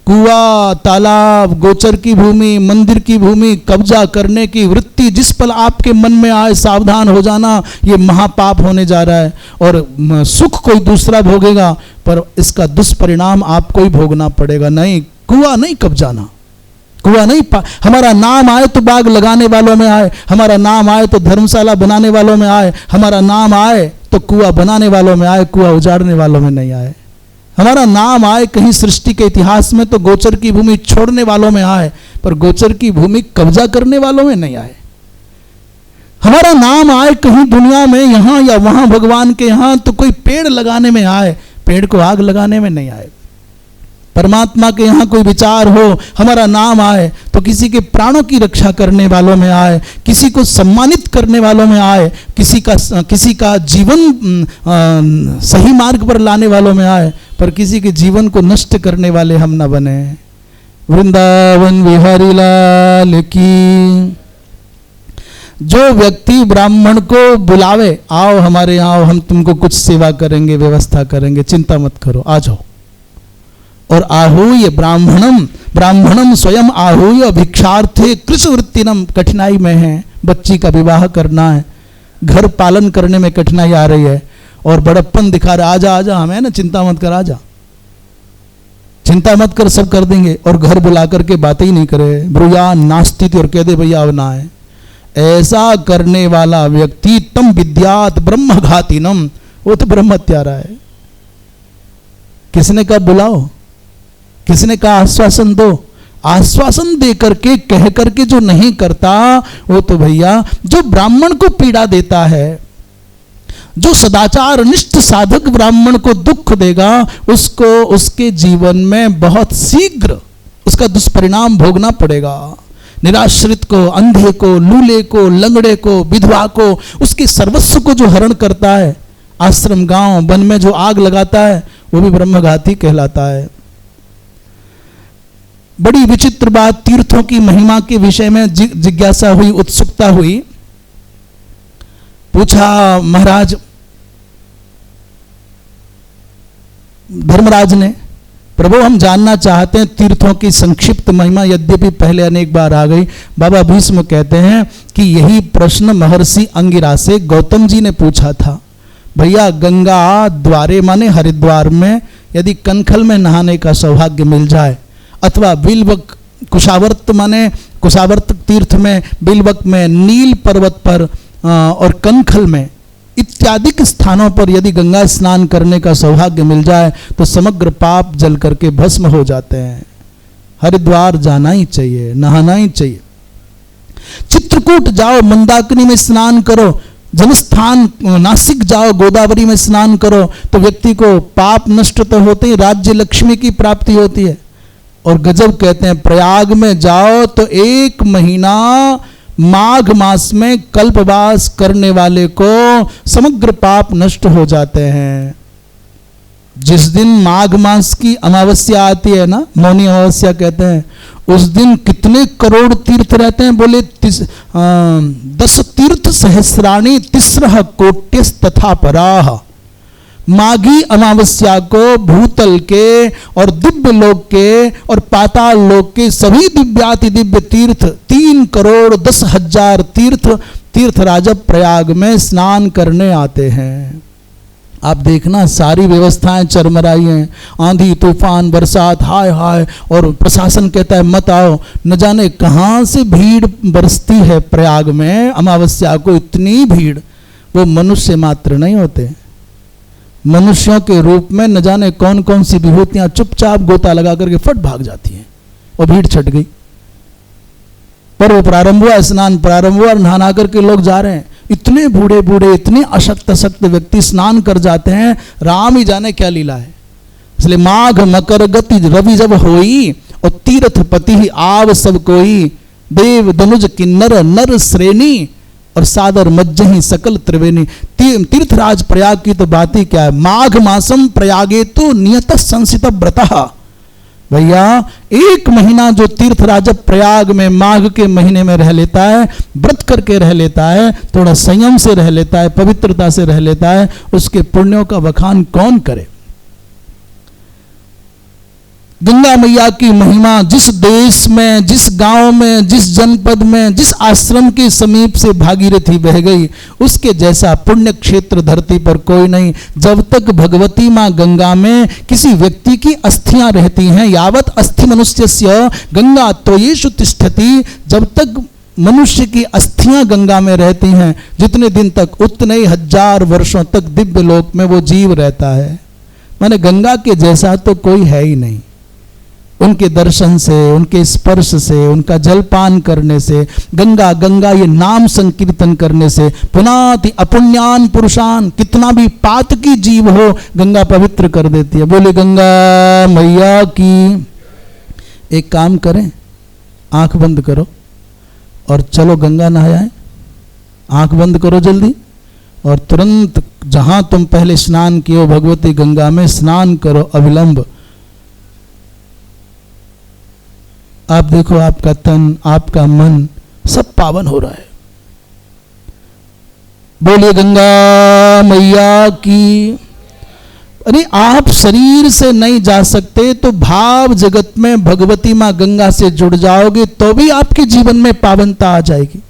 कुआं, तालाब, गोचर की भूमि, मंदिर की भूमि कब्जा करने की वृत्ति जिस पल आपके मन में आए, सावधान हो जाना, ये महापाप होने जा रहा है। और सुख कोई दूसरा भोगेगा, पर इसका दुष्परिणाम आपको ही भोगना पड़ेगा। नहीं, कुआं नहीं कब्जाना, कुआं नहीं। हमारा नाम आए तो बाग लगाने वालों में आए, हमारा नाम आए तो धर्मशाला बनाने वालों में आए, हमारा नाम आए तो कुआं बनाने वालों में आए, कुआं उजाड़ने वालों में नहीं आए। हमारा नाम आए कहीं सृष्टि के इतिहास में तो गोचर की भूमि छोड़ने वालों में आए, पर गोचर की भूमि कब्जा करने वालों में नहीं आए। हमारा नाम आए कहीं दुनिया में यहां या वहां भगवान के यहां तो कोई पेड़ लगाने में आए, पेड़ को आग लगाने में नहीं आए। परमात्मा के यहां कोई विचार हो, हमारा नाम आए तो किसी के प्राणों की रक्षा करने वालों में आए, किसी को सम्मानित करने वालों में आए, किसी का जीवन सही मार्ग पर लाने वालों में आए, पर किसी के जीवन को नष्ट करने वाले हम न बने। वृंदावन बिहारी लाल की। जो व्यक्ति ब्राह्मण को बुलावे, आओ हमारे यहाँ आओ, हम तुमको कुछ सेवा करेंगे, व्यवस्था करेंगे, चिंता मत करो, आ जाओ। और आहूय ब्राह्मणम स्वयं आहूय भिक्षार्थे कृषवृत्तिनम, कठिनाई में है, बच्ची का विवाह करना है, घर पालन करने में कठिनाई आ रही है, और बड़प्पन दिखा रहा, आजा आजा, हमें ना चिंता मत कर, आजा, चिंता मत कर, सब कर देंगे। और घर बुला करके बातें ही नहीं करे, ब्रुया नास्ती, और कह दे भैया अब ना है। ऐसा करने वाला व्यक्ति तम विद्यात ब्रह्मघातिनम, वो तो ब्रह्म हत्यारा है। किसने कहा बुलाओ, किसने कहा आश्वासन दो, आश्वासन दे करके कह करके जो नहीं करता, वो तो भैया जो ब्राह्मण को पीड़ा देता है, जो सदाचार निष्ठ साधक ब्राह्मण को दुख देगा, उसको उसके जीवन में बहुत शीघ्र उसका दुष्परिणाम भोगना पड़ेगा। निराश्रित को, अंधे को, लूले को, लंगड़े को, विधवा को, उसके सर्वस्व को जो हरण करता है, आश्रम गांव वन में जो आग लगाता है, वो भी ब्रह्मघाती कहलाता है। बड़ी विचित्र बात, तीर्थों की महिमा के विषय में जिज्ञासा हुई, उत्सुकता हुई। पूछा महाराज, धर्मराज ने, प्रभु हम जानना चाहते हैं तीर्थों की संक्षिप्त महिमा, यद्यपि पहले अनेक बार आ गई। बाबा भीष्म कहते हैं कि यही प्रश्न महर्षि अंगिरा से गौतम जी ने पूछा था। भैया गंगा द्वारे माने हरिद्वार में यदि कनखल में नहाने का सौभाग्य मिल जाए, अथवा बिलवक कुशावर्त माने कुशावर्त तीर्थ में, बिलवक में, नील पर्वत पर और कनखल में इत्यादि स्थानों पर यदि गंगा स्नान करने का सौभाग्य मिल जाए तो समग्र पाप जल करके भस्म हो जाते हैं। हरिद्वार जाना ही चाहिए, नहाना ही चाहिए। चित्रकूट जाओ, मंदाकिनी में स्नान करो, जन्मस्थान नासिक जाओ, गोदावरी में स्नान करो, तो व्यक्ति को पाप नष्ट तो होते ही, राज्य लक्ष्मी की प्राप्ति होती है। और गजब कहते हैं, प्रयाग में जाओ तो 1 महीना माघ मास में कल्पवास करने वाले को समग्र पाप नष्ट हो जाते हैं। जिस दिन माघ मास की अमावस्या आती है ना, मौनी अमावस्या कहते हैं, उस दिन कितने करोड़ तीर्थ रहते हैं, बोले 10 तीर्थ सहस्राणी तिस्रः कोट्यस तथा पराह। माघी अमावस्या को भूतल के और दिव्य लोक के और पाताल लोक के सभी दिव्याति दिव्य तीर्थ 3,10,000 तीर्थराज प्रयाग में स्नान करने आते हैं। आप देखना सारी व्यवस्थाएं चरमराई हैं, आंधी तूफान बरसात, हाय हाय, और प्रशासन कहता है मत आओ। न जाने कहां से भीड़ बरसती है प्रयाग में अमावस्या को, इतनी भीड़। वो मनुष्य मात्र नहीं होते, मनुष्यों के रूप में न जाने कौन कौन सी विभूतियां चुपचाप गोता लगा करके फट भाग जाती हैं, और भीड़ छट गई। पर्व प्रारंभ हुआ, स्नान प्रारंभ हुआ, नहा करके लोग जा रहे हैं। इतने बूढ़े बूढ़े, इतने अशक्त व्यक्ति स्नान कर जाते हैं, राम ही जाने क्या लीला है। इसलिए माघ मकर गति रवि जब होई, और तीर्थपति ही आव सब कोई, देव धनुज किन्नर नर श्रेणी, और सादर मज्जहि सकल त्रिवेणी। तीर्थराज प्रयाग की तो बात ही क्या है। माघ मासम प्रयागे तो नियत संसित व्रतः। भैया 1 महीना जो तीर्थराज प्रयाग में माघ के महीने में रह लेता है, व्रत करके रह लेता है, थोड़ा संयम से रह लेता है, पवित्रता से रह लेता है, उसके पुण्यों का बखान कौन करे। गंगा मैया की महिमा जिस देश में, जिस गांव में, जिस जनपद में, जिस आश्रम के समीप से भागीरथी बह गई, उसके जैसा पुण्य क्षेत्र धरती पर कोई नहीं। जब तक भगवती मां गंगा में किसी व्यक्ति की अस्थियां रहती हैं, यावत अस्थि मनुष्यस्य गंगा त्वयेषु तिष्ठति, जब तक मनुष्य की अस्थियां गंगा में रहती हैं, जितने दिन तक उतने ही 1000 वर्षों तक दिव्य लोक में वो जीव रहता है। माने गंगा के जैसा तो कोई है ही नहीं। उनके दर्शन से, उनके स्पर्श से, उनका जलपान करने से, गंगा गंगा ये नाम संकीर्तन करने से, पुनाति अपुण्यान पुरुषान, कितना भी पातकी जीव हो गंगा पवित्र कर देती है। बोले गंगा मैया की। एक काम करें, आंख बंद करो और चलो गंगा नहाए। आंख बंद करो जल्दी, और तुरंत जहां तुम पहले स्नान किए हो भगवती गंगा में स्नान करो अविलंब। आप देखो आपका तन, आपका मन सब पावन हो रहा है। बोलिए गंगा मैया की। अरे आप शरीर से नहीं जा सकते तो भाव जगत में भगवती मां गंगा से जुड़ जाओगे तो भी आपके जीवन में पावनता आ जाएगी।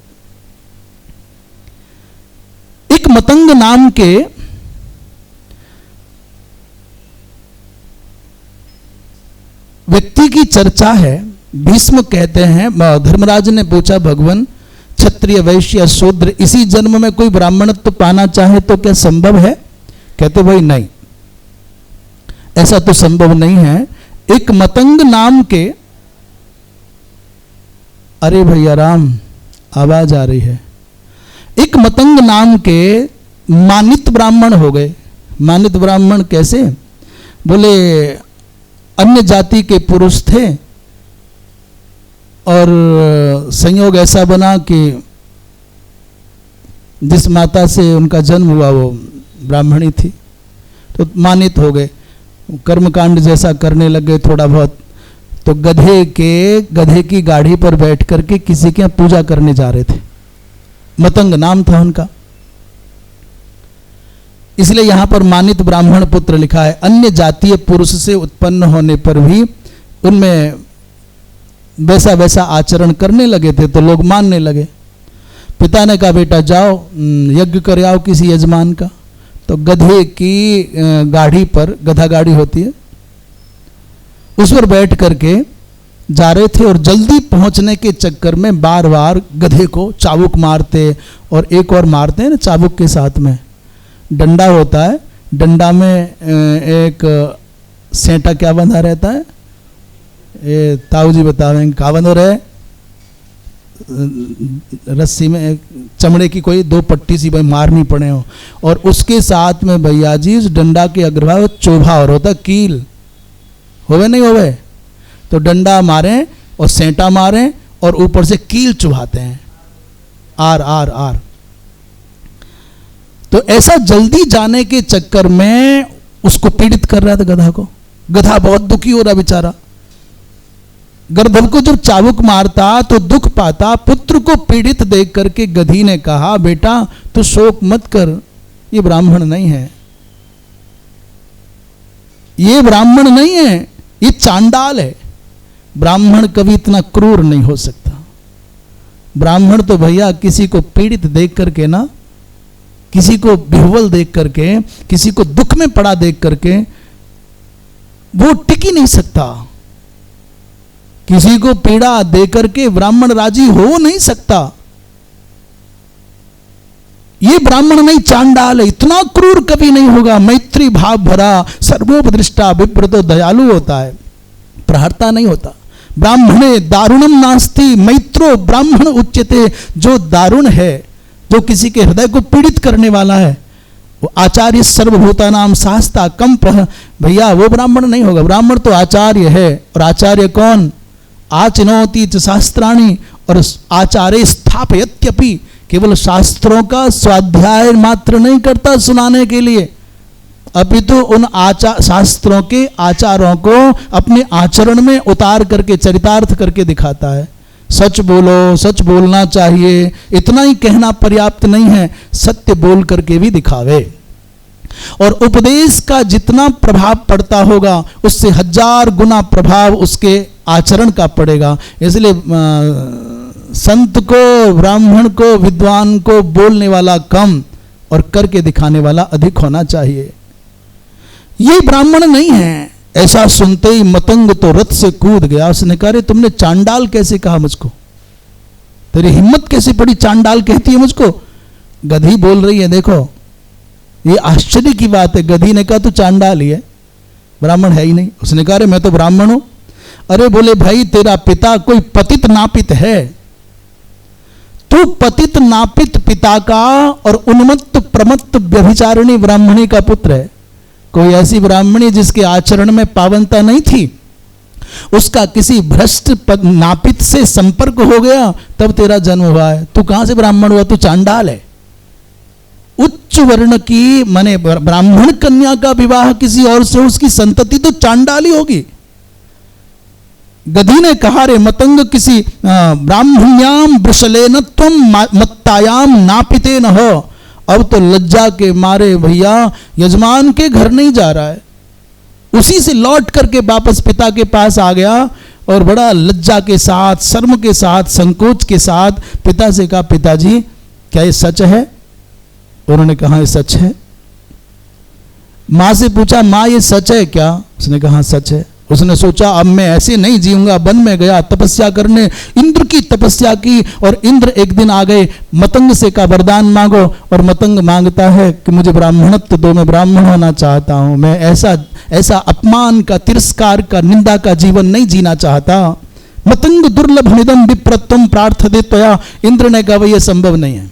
एक मतंग नाम के व्यक्ति की चर्चा है। भीष्म कहते हैं, धर्मराज ने पूछा भगवान क्षत्रिय वैश्य शूद्र इसी जन्म में कोई ब्राह्मणत्व पाना चाहे तो क्या संभव है? कहते भाई नहीं, ऐसा तो संभव नहीं है। एक मतंग नाम के, अरे भैया राम आवाज आ रही है, एक मतंग नाम के मानित ब्राह्मण हो गए। मानित ब्राह्मण कैसे? बोले अन्य जाति के पुरुष थे और संयोग ऐसा बना कि जिस माता से उनका जन्म हुआ वो ब्राह्मणी थी, तो मानित हो गए। कर्मकांड जैसा करने लग गए थोड़ा बहुत। तो गधे की गाड़ी पर बैठ करके किसी के यहाँ पूजा करने जा रहे थे। मतंग नाम था उनका, इसलिए यहां पर मानित ब्राह्मण पुत्र लिखा है। अन्य जातीय पुरुष से उत्पन्न होने पर भी उनमें वैसा वैसा आचरण करने लगे थे तो लोग मानने लगे। पिता ने कहा बेटा जाओ यज्ञ कर आओ किसी यजमान का। तो गधे की गाड़ी पर, गधा गाड़ी होती है, उस पर बैठ करके जा रहे थे और जल्दी पहुंचने के चक्कर में बार बार गधे को चाबुक मारते और एक और मारते हैं ना चाबुक के साथ में डंडा होता है, डंडा में एक सेंटा क्या बंधा रहता है, ये ताऊ जी बतावेंगे कहाँ बंधो रहे, रस्सी में एक चमड़े की कोई 2 पट्टी सी भाई मारनी पड़े हो, और उसके साथ में भैया जी उस डंडा के अग्रभाग चोभा और होता कील, होवे नहीं होवे, तो डंडा मारें और सेंटा मारें और ऊपर से कील चुभाते हैं, आर आर आर। तो ऐसा जल्दी जाने के चक्कर में उसको पीड़ित कर रहा था गधा को। गधा बहुत दुखी हो रहा बेचारा। गर्दभ को जब चाबुक मारता तो दुख पाता। पुत्र को पीड़ित देख करके गधी ने कहा बेटा तू शोक मत कर, ये ब्राह्मण नहीं है, ये ब्राह्मण नहीं है, ये चांडाल है। ब्राह्मण कभी इतना क्रूर नहीं हो सकता। ब्राह्मण तो भैया किसी को पीड़ित देख करके ना, किसी को विह्वल देख करके, किसी को दुख में पड़ा देख करके वो टिक ही नहीं सकता। किसी को पीड़ा दे करके ब्राह्मण राजी हो नहीं सकता। ये ब्राह्मण नहीं चांडाल है, इतना क्रूर कभी नहीं होगा। मैत्री भाव भरा, सर्वोपदृष्टा, विप्रतो दयालु होता है, प्रहरता नहीं होता। ब्राह्मणे दारुणम नास्ति मैत्रो ब्राह्मण उच्यते। जो दारुण है, जो किसी के हृदय को पीड़ित करने वाला है, वो आचार्य सर्वभूतानाम शास्ता कम भैया वो ब्राह्मण नहीं होगा। ब्राह्मण तो आचार्य है, और आचार्य कौन? आचनोति च शास्त्राणि, और आचार्य स्थापयत्यपि, केवल शास्त्रों का स्वाध्याय मात्र नहीं करता सुनाने के लिए, अपितु उन शास्त्रों के आचारों को अपने आचरण में उतार करके चरितार्थ करके दिखाता है। सच बोलो, सच बोलना चाहिए, इतना ही कहना पर्याप्त नहीं है, सत्य बोल करके भी दिखावे। और उपदेश का जितना प्रभाव पड़ता होगा उससे 1000 गुना प्रभाव उसके आचरण का पड़ेगा। इसलिए संत को, ब्राह्मण को, विद्वान को बोलने वाला कम और करके दिखाने वाला अधिक होना चाहिए। ये ब्राह्मण नहीं है। ऐसा सुनते ही मतंग तो रथ से कूद गया। उसने कहा, रे तुमने चांडाल कैसे कहा मुझको? तेरी हिम्मत कैसे पड़ी चांडाल कहती है मुझको? गधी बोल रही है, देखो ये आश्चर्य की बात है। गधी ने कहा तू चांडाल ही है, ब्राह्मण है ही नहीं। उसने कहा, अरे मैं तो ब्राह्मण हूं। अरे बोले भाई तेरा पिता कोई पतित नापित है, तू पतित नापित पिता का और उन्मत्त प्रमत्त व्यभिचारिणी ब्राह्मणी का पुत्र है। कोई ऐसी ब्राह्मणी जिसके आचरण में पावनता नहीं थी, उसका किसी भ्रष्ट नापित से संपर्क हो गया तब तेरा जन्म हुआ है। तू कहां से ब्राह्मण हुआ? तू चांडाल है। उच्च वर्ण की माने ब्राह्मण कन्या का विवाह किसी और से, उसकी संतति तो चांडाली होगी। गधी ने कहा, रे मतंग किसी ब्राह्मण्याम वृषलेन त्वम मत्तायाम नापिते न हो। अब तो लज्जा के मारे भैया यजमान के घर नहीं जा रहा है, उसी से लौट करके वापस पिता के पास आ गया और बड़ा लज्जा के साथ, शर्म के साथ, संकोच के साथ पिता से कहा, पिताजी क्या ये सच है? उन्होंने कहा ये सच है। मां से पूछा, मां ये सच है क्या? उसने कहा सच है। उसने सोचा अब मैं ऐसे नहीं जीऊंगा, वन में गया तपस्या करने, इंद्र की तपस्या की, और इंद्र एक दिन आ गए, मतंग से का वरदान मांगो, और मतंग मांगता है कि मुझे ब्राह्मणत्व दो, मैं ब्राह्मण होना चाहता हूं, मैं ऐसा अपमान का, तिरस्कार का, निंदा का जीवन नहीं जीना चाहता। मतंग दुर्लभ निदम विप्रत्वम प्रार्थते त्वया। इंद्र ने कहा यह संभव नहीं है।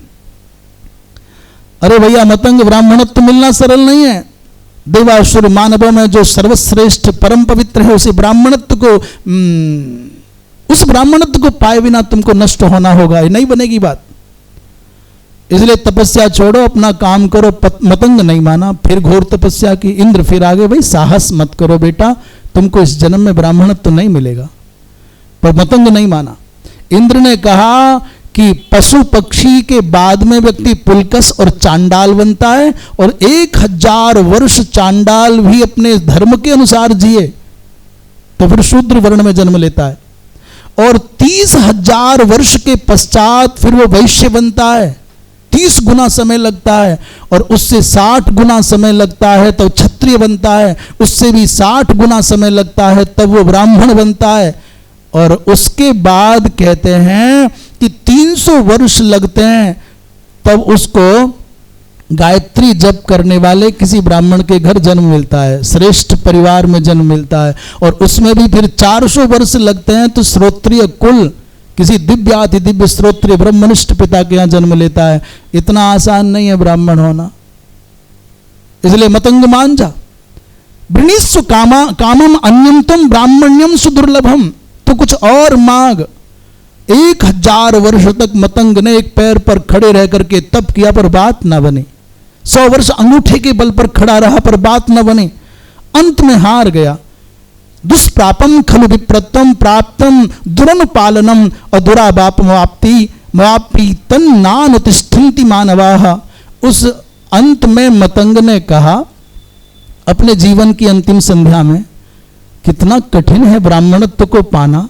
अरे भैया मतंग, ब्राह्मणत्व मिलना सरल नहीं है। देवासुर मानवों में जो सर्वश्रेष्ठ परम पवित्र है, उसे ब्राह्मणत्व को, उस ब्राह्मणत्व को पाए बिना तुमको नष्ट होना होगा, ये नहीं बनेगी बात। इसलिए तपस्या छोड़ो, अपना काम करो। मतंग नहीं माना, फिर घोर तपस्या की। इंद्र फिर आगे, भाई साहस मत करो बेटा, तुमको इस जन्म में ब्राह्मणत्व नहीं मिलेगा। पर मतंग नहीं माना। इंद्र ने कहा कि पशु पक्षी के बाद में व्यक्ति पुलकस और चांडाल बनता है, और 1000 वर्ष चांडाल भी अपने धर्म के अनुसार जिए तो फिर शूद्र वर्ण में जन्म लेता है, और 30,000 वर्ष के पश्चात फिर वो वैश्य बनता है। 30 गुना समय लगता है, और उससे 60 गुना समय लगता है तो क्षत्रिय बनता है, उससे भी 60 गुना समय लगता है तब वो ब्राह्मण बनता है, और उसके बाद कहते हैं कि 300 वर्ष लगते हैं तब उसको गायत्री जप करने वाले किसी ब्राह्मण के घर जन्म मिलता है, श्रेष्ठ परिवार में जन्म मिलता है, और उसमें भी फिर 400 वर्ष लगते हैं तो श्रोत्रिय कुल, किसी दिव्याति दिव्य श्रोत्रिय ब्रह्मनिष्ठ पिता के यहां जन्म लेता है। इतना आसान नहीं है ब्राह्मण होना। इसलिए मतंग मान जा, वृणीस्व कामम अन्यम तुम ब्राह्मण्यम सुदुर्लभम, तो कुछ और मांग। 1000 वर्ष तक मतंग ने एक पैर पर खड़े रह करके तप किया पर बात ना बनी। 100 वर्ष अंगूठे के बल पर खड़ा रहा पर बात न बनी। अंत में हार गया। दुष्प्रापम खलु विप्रत्वम प्राप्तम दुरनुपालनम अधुराबाप मवाप्ति तन्नानुतिष्ठन्ति मानवाः। उस अंत में मतंग ने कहा अपने जीवन की अंतिम संध्या में, कितना कठिन है ब्राह्मणत्व को पाना,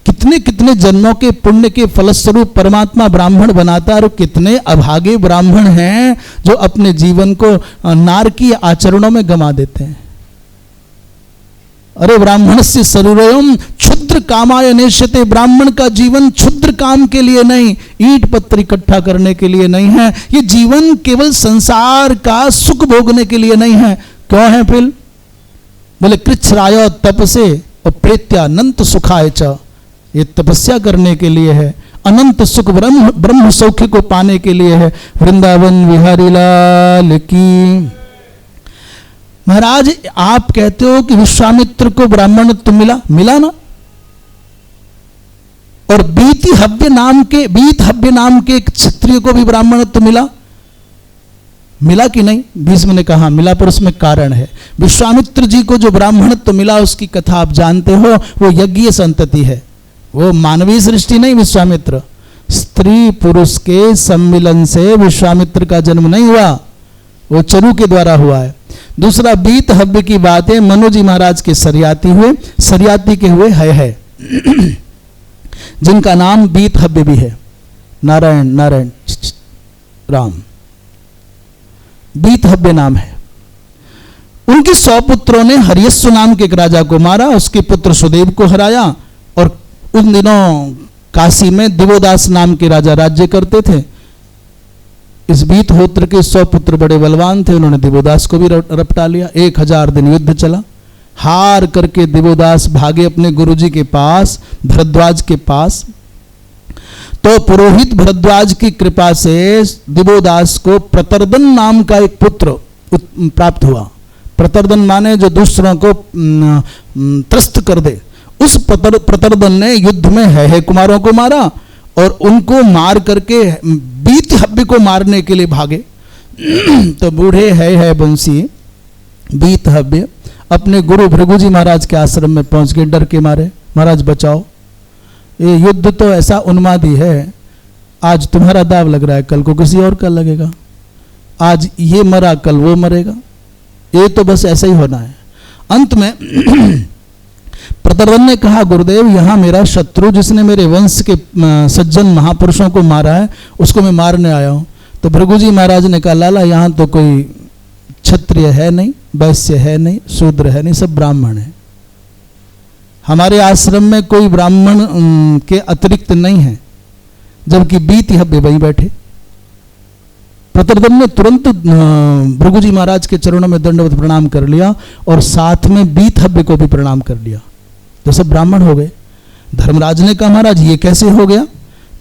कितने कितने जन्मों के पुण्य के फलस्वरूप परमात्मा ब्राह्मण बनाता है, और कितने अभागे ब्राह्मण हैं जो अपने जीवन को नारकीय आचरणों में गंवा देते हैं। अरे ब्राह्मण से शरीरम क्षुद्र कामाय नेष्यते, ब्राह्मण का जीवन क्षुद्र काम के लिए नहीं, ईंट पत्थर इकट्ठा करने के लिए नहीं है। ये जीवन केवल संसार का सुख भोगने के लिए नहीं है। क्यों है फिर? बोले कृच्छ्राय तप से और प्रेत्यानंत सुखाय च, ये तपस्या करने के लिए है, अनंत सुख ब्रह्म सौख्य को पाने के लिए है। वृंदावन बिहारी लाल की। महाराज आप कहते हो कि विश्वामित्र को ब्राह्मणत्व मिला ना, और बीत हव्य नाम के एक क्षत्रिय को भी ब्राह्मणत्व मिला कि नहीं? भीष्म ने कहा मिला, पर उसमें कारण है। विश्वामित्र जी को जो ब्राह्मणत्व मिला उसकी कथा आप जानते हो, वो यज्ञीय संतति है, वो मानवीय सृष्टि नहीं। विश्वामित्र स्त्री पुरुष के सम्मिलन से विश्वामित्र का जन्म नहीं हुआ, वो चरु के द्वारा हुआ है। दूसरा बीत हव्य की बात है, मनु जी महाराज के सरियाती के हुए है जिनका नाम बीत हव्य भी है। नारायण राम बीत हव्य नाम है। उनके 100 पुत्रों ने हरियस्सु नाम के एक राजा को मारा, उसके पुत्र सुदेव को हराया, और उन दिनों काशी में दिवोदास नाम के राजा राज्य करते थे। इस बीत होत्र के 100 पुत्र बड़े बलवान थे, उन्होंने दिवोदास को भी रपटा लिया। 1000 दिन युद्ध चला, हार करके दिवोदास भागे अपने गुरुजी के पास, भरद्वाज के पास। तो पुरोहित भरद्वाज की कृपा से दिवोदास को प्रतर्दन नाम का एक पुत्र प्राप्त हुआ। प्रतर्दन माने जो दूसरों को त्रस्त कर दे। उस प्रतर्दन ने युद्ध में है कुमारों को मारा, और उनको मार करके बीत हव्य को मारने के लिए भागे। तो बूढ़े है बंसी बीत हव्य अपने गुरु भृगुजी महाराज के आश्रम में पहुंच गए, डर के मारे, महाराज बचाओ, ये युद्ध तो ऐसा उन्मादी है, आज तुम्हारा दाव लग रहा है, कल को किसी और का लगेगा, आज ये मरा कल वो मरेगा, ये तो बस ऐसा ही होना है। अंत में प्रतर्दन ने कहा गुरुदेव यहाँ मेरा शत्रु जिसने मेरे वंश के सज्जन महापुरुषों को मारा है उसको मैं मारने आया हूँ। तो भृगुजी महाराज ने कहा लाला यहाँ तो कोई क्षत्रिय है नहीं, वैश्य है नहीं, शूद्र है नहीं, सब ब्राह्मण है। हमारे आश्रम में कोई ब्राह्मण के अतिरिक्त नहीं है। जबकि बीत हव्य वहीं बैठे। प्रतर्दन ने तुरंत भृगुजी महाराज के चरणों में दंडवत प्रणाम कर लिया और साथ में बीत हव्य को भी प्रणाम कर लिया, तो सब ब्राह्मण हो गए। धर्मराज ने कहा महाराज ये कैसे हो गया?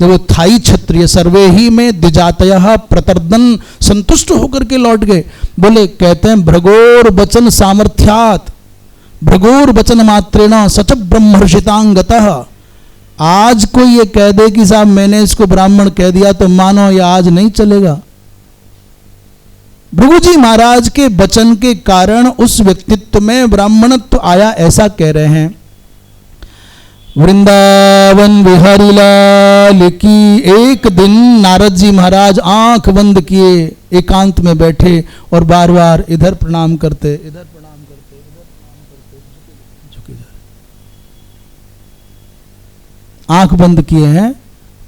जब वो थाई क्षत्रिय सर्वे ही में द्विजातयः प्रतर्दन संतुष्ट होकर के लौट गए। बोले कहते हैं भृगोर वचन सामर्थ्यात भृगोर वचन मात्रेण सच ब्रह्मर्षितांगतः। आज कोई ये कह दे कि साहब मैंने इसको ब्राह्मण कह दिया तो मानो ये आज नहीं चलेगा। भृगुजी महाराज के वचन के कारण उस व्यक्तित्व में ब्राह्मणत्व आया, ऐसा कह रहे हैं। वृंदावन बिहारी लाल की। एक दिन नारद जी महाराज आंख बंद किए एकांत में बैठे और बार बार इधर प्रणाम करते, इधर प्रणाम करते, इधर प्रणाम करते, झुके जा रहे। आंख बंद किए हैं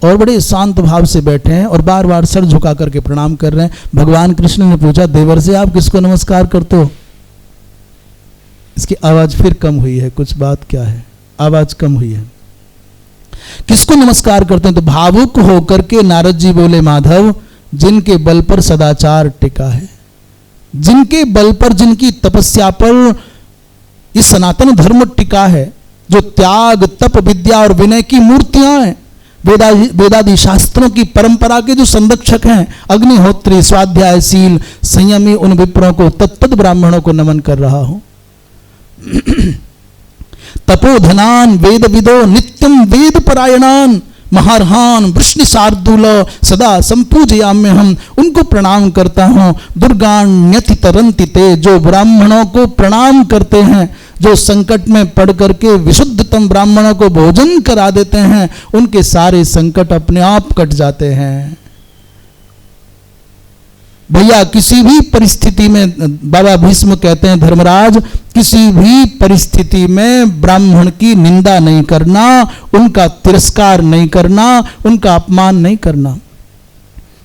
और बड़े शांत भाव से बैठे हैं और बार बार सर झुका करके प्रणाम कर रहे हैं। भगवान कृष्ण ने पूछा देवर से आप किसको नमस्कार करते हो? इसकी आवाज फिर कम हुई है, कुछ बात क्या है, आवाज कम हुई है। किसको नमस्कार करते हैं? तो भावुक होकर के नारद जी बोले माधव जिनके बल पर सदाचार टिका है, जिनके बल पर, जिनकी तपस्या पर इस सनातन धर्म टिका है, जो त्याग तप विद्या और विनय की मूर्तियां हैं, वेदादि शास्त्रों की परंपरा के जो संरक्षक हैं, अग्निहोत्री स्वाध्यायशील संयमी उन विप्रों को, तत्पद ब्राह्मणों को नमन कर रहा हूं। तपोधनान वेद विदो नित्यम वेद परायणान महारहान वृष्णि शार्दूल सदा संपूजयाम्य हम, उनको प्रणाम करता हूं। दुर्गाण्यति तरंति ते, जो ब्राह्मणों को प्रणाम करते हैं, जो संकट में पड़ करके विशुद्धतम ब्राह्मणों को भोजन करा देते हैं, उनके सारे संकट अपने आप कट जाते हैं। भैया किसी भी परिस्थिति में, बाबा भीष्म कहते हैं धर्मराज किसी भी परिस्थिति में ब्राह्मण की निंदा नहीं करना, उनका तिरस्कार नहीं करना, उनका अपमान नहीं करना।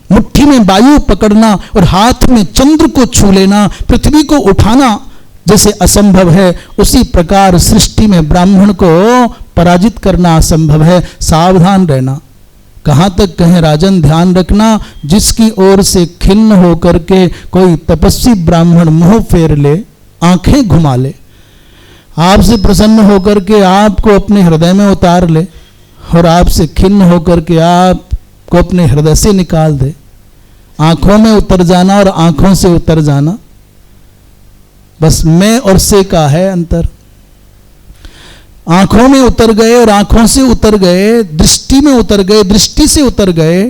मुट्ठी में वायु पकड़ना और हाथ में चंद्र को छू लेना, पृथ्वी को उठाना जैसे असंभव है, उसी प्रकार सृष्टि में ब्राह्मण को पराजित करना असंभव है। सावधान रहना। कहां तक कहें राजन, ध्यान रखना, जिसकी ओर से खिन्न होकर के कोई तपस्वी ब्राह्मण मुंह फेर ले, आंखें घुमा ले, आपसे प्रसन्न होकर के आपको अपने हृदय में उतार ले और आपसे खिन्न होकर के आपको अपने हृदय से निकाल दे, आंखों में उतर जाना और आंखों से उतर जाना, बस मैं और से का है अंतर। आंखों में उतर गए और आंखों से उतर गए, दृष्टि में उतर गए, दृष्टि से उतर गए,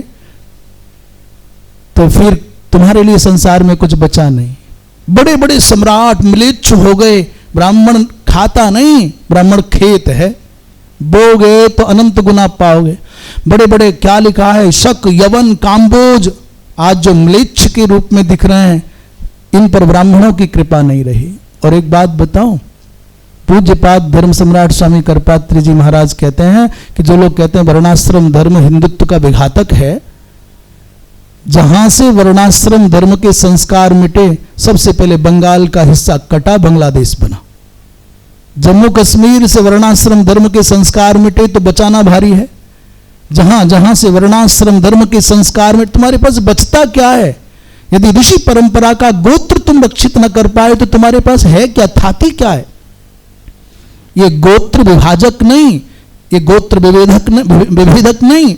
तो फिर तुम्हारे लिए संसार में कुछ बचा नहीं। बड़े बड़े सम्राट म्लेच्छ हो गए, ब्राह्मण खाता नहीं, ब्राह्मण खेत है, बोगे तो अनंत गुना पाओगे। बड़े बड़े क्या लिखा है, शक, यवन, काम्बोज, आज जो म्लेच्छ के रूप में दिख रहे हैं, इन पर ब्राह्मणों की कृपा नहीं रही। और एक बात बताऊं, पूज्यपाद धर्म सम्राट स्वामी करपात्री जी महाराज कहते हैं कि जो लोग कहते हैं वर्णाश्रम धर्म हिंदुत्व का विघातक है, जहां से वर्णाश्रम धर्म के संस्कार मिटे, सबसे पहले बंगाल का हिस्सा कटा, बांग्लादेश बना। जम्मू कश्मीर से वर्णाश्रम धर्म के संस्कार मिटे तो बचाना भारी है। जहां जहां से वर्णाश्रम धर्म के संस्कार में, तुम्हारे पास बचता क्या है? यदि ऋषि परंपरा का गोत्र तुम रक्षित न कर पाए तो तुम्हारे पास है क्या, थाती क्या है? ये गोत्र विभाजक नहीं, ये गोत्र विभेदक नहीं,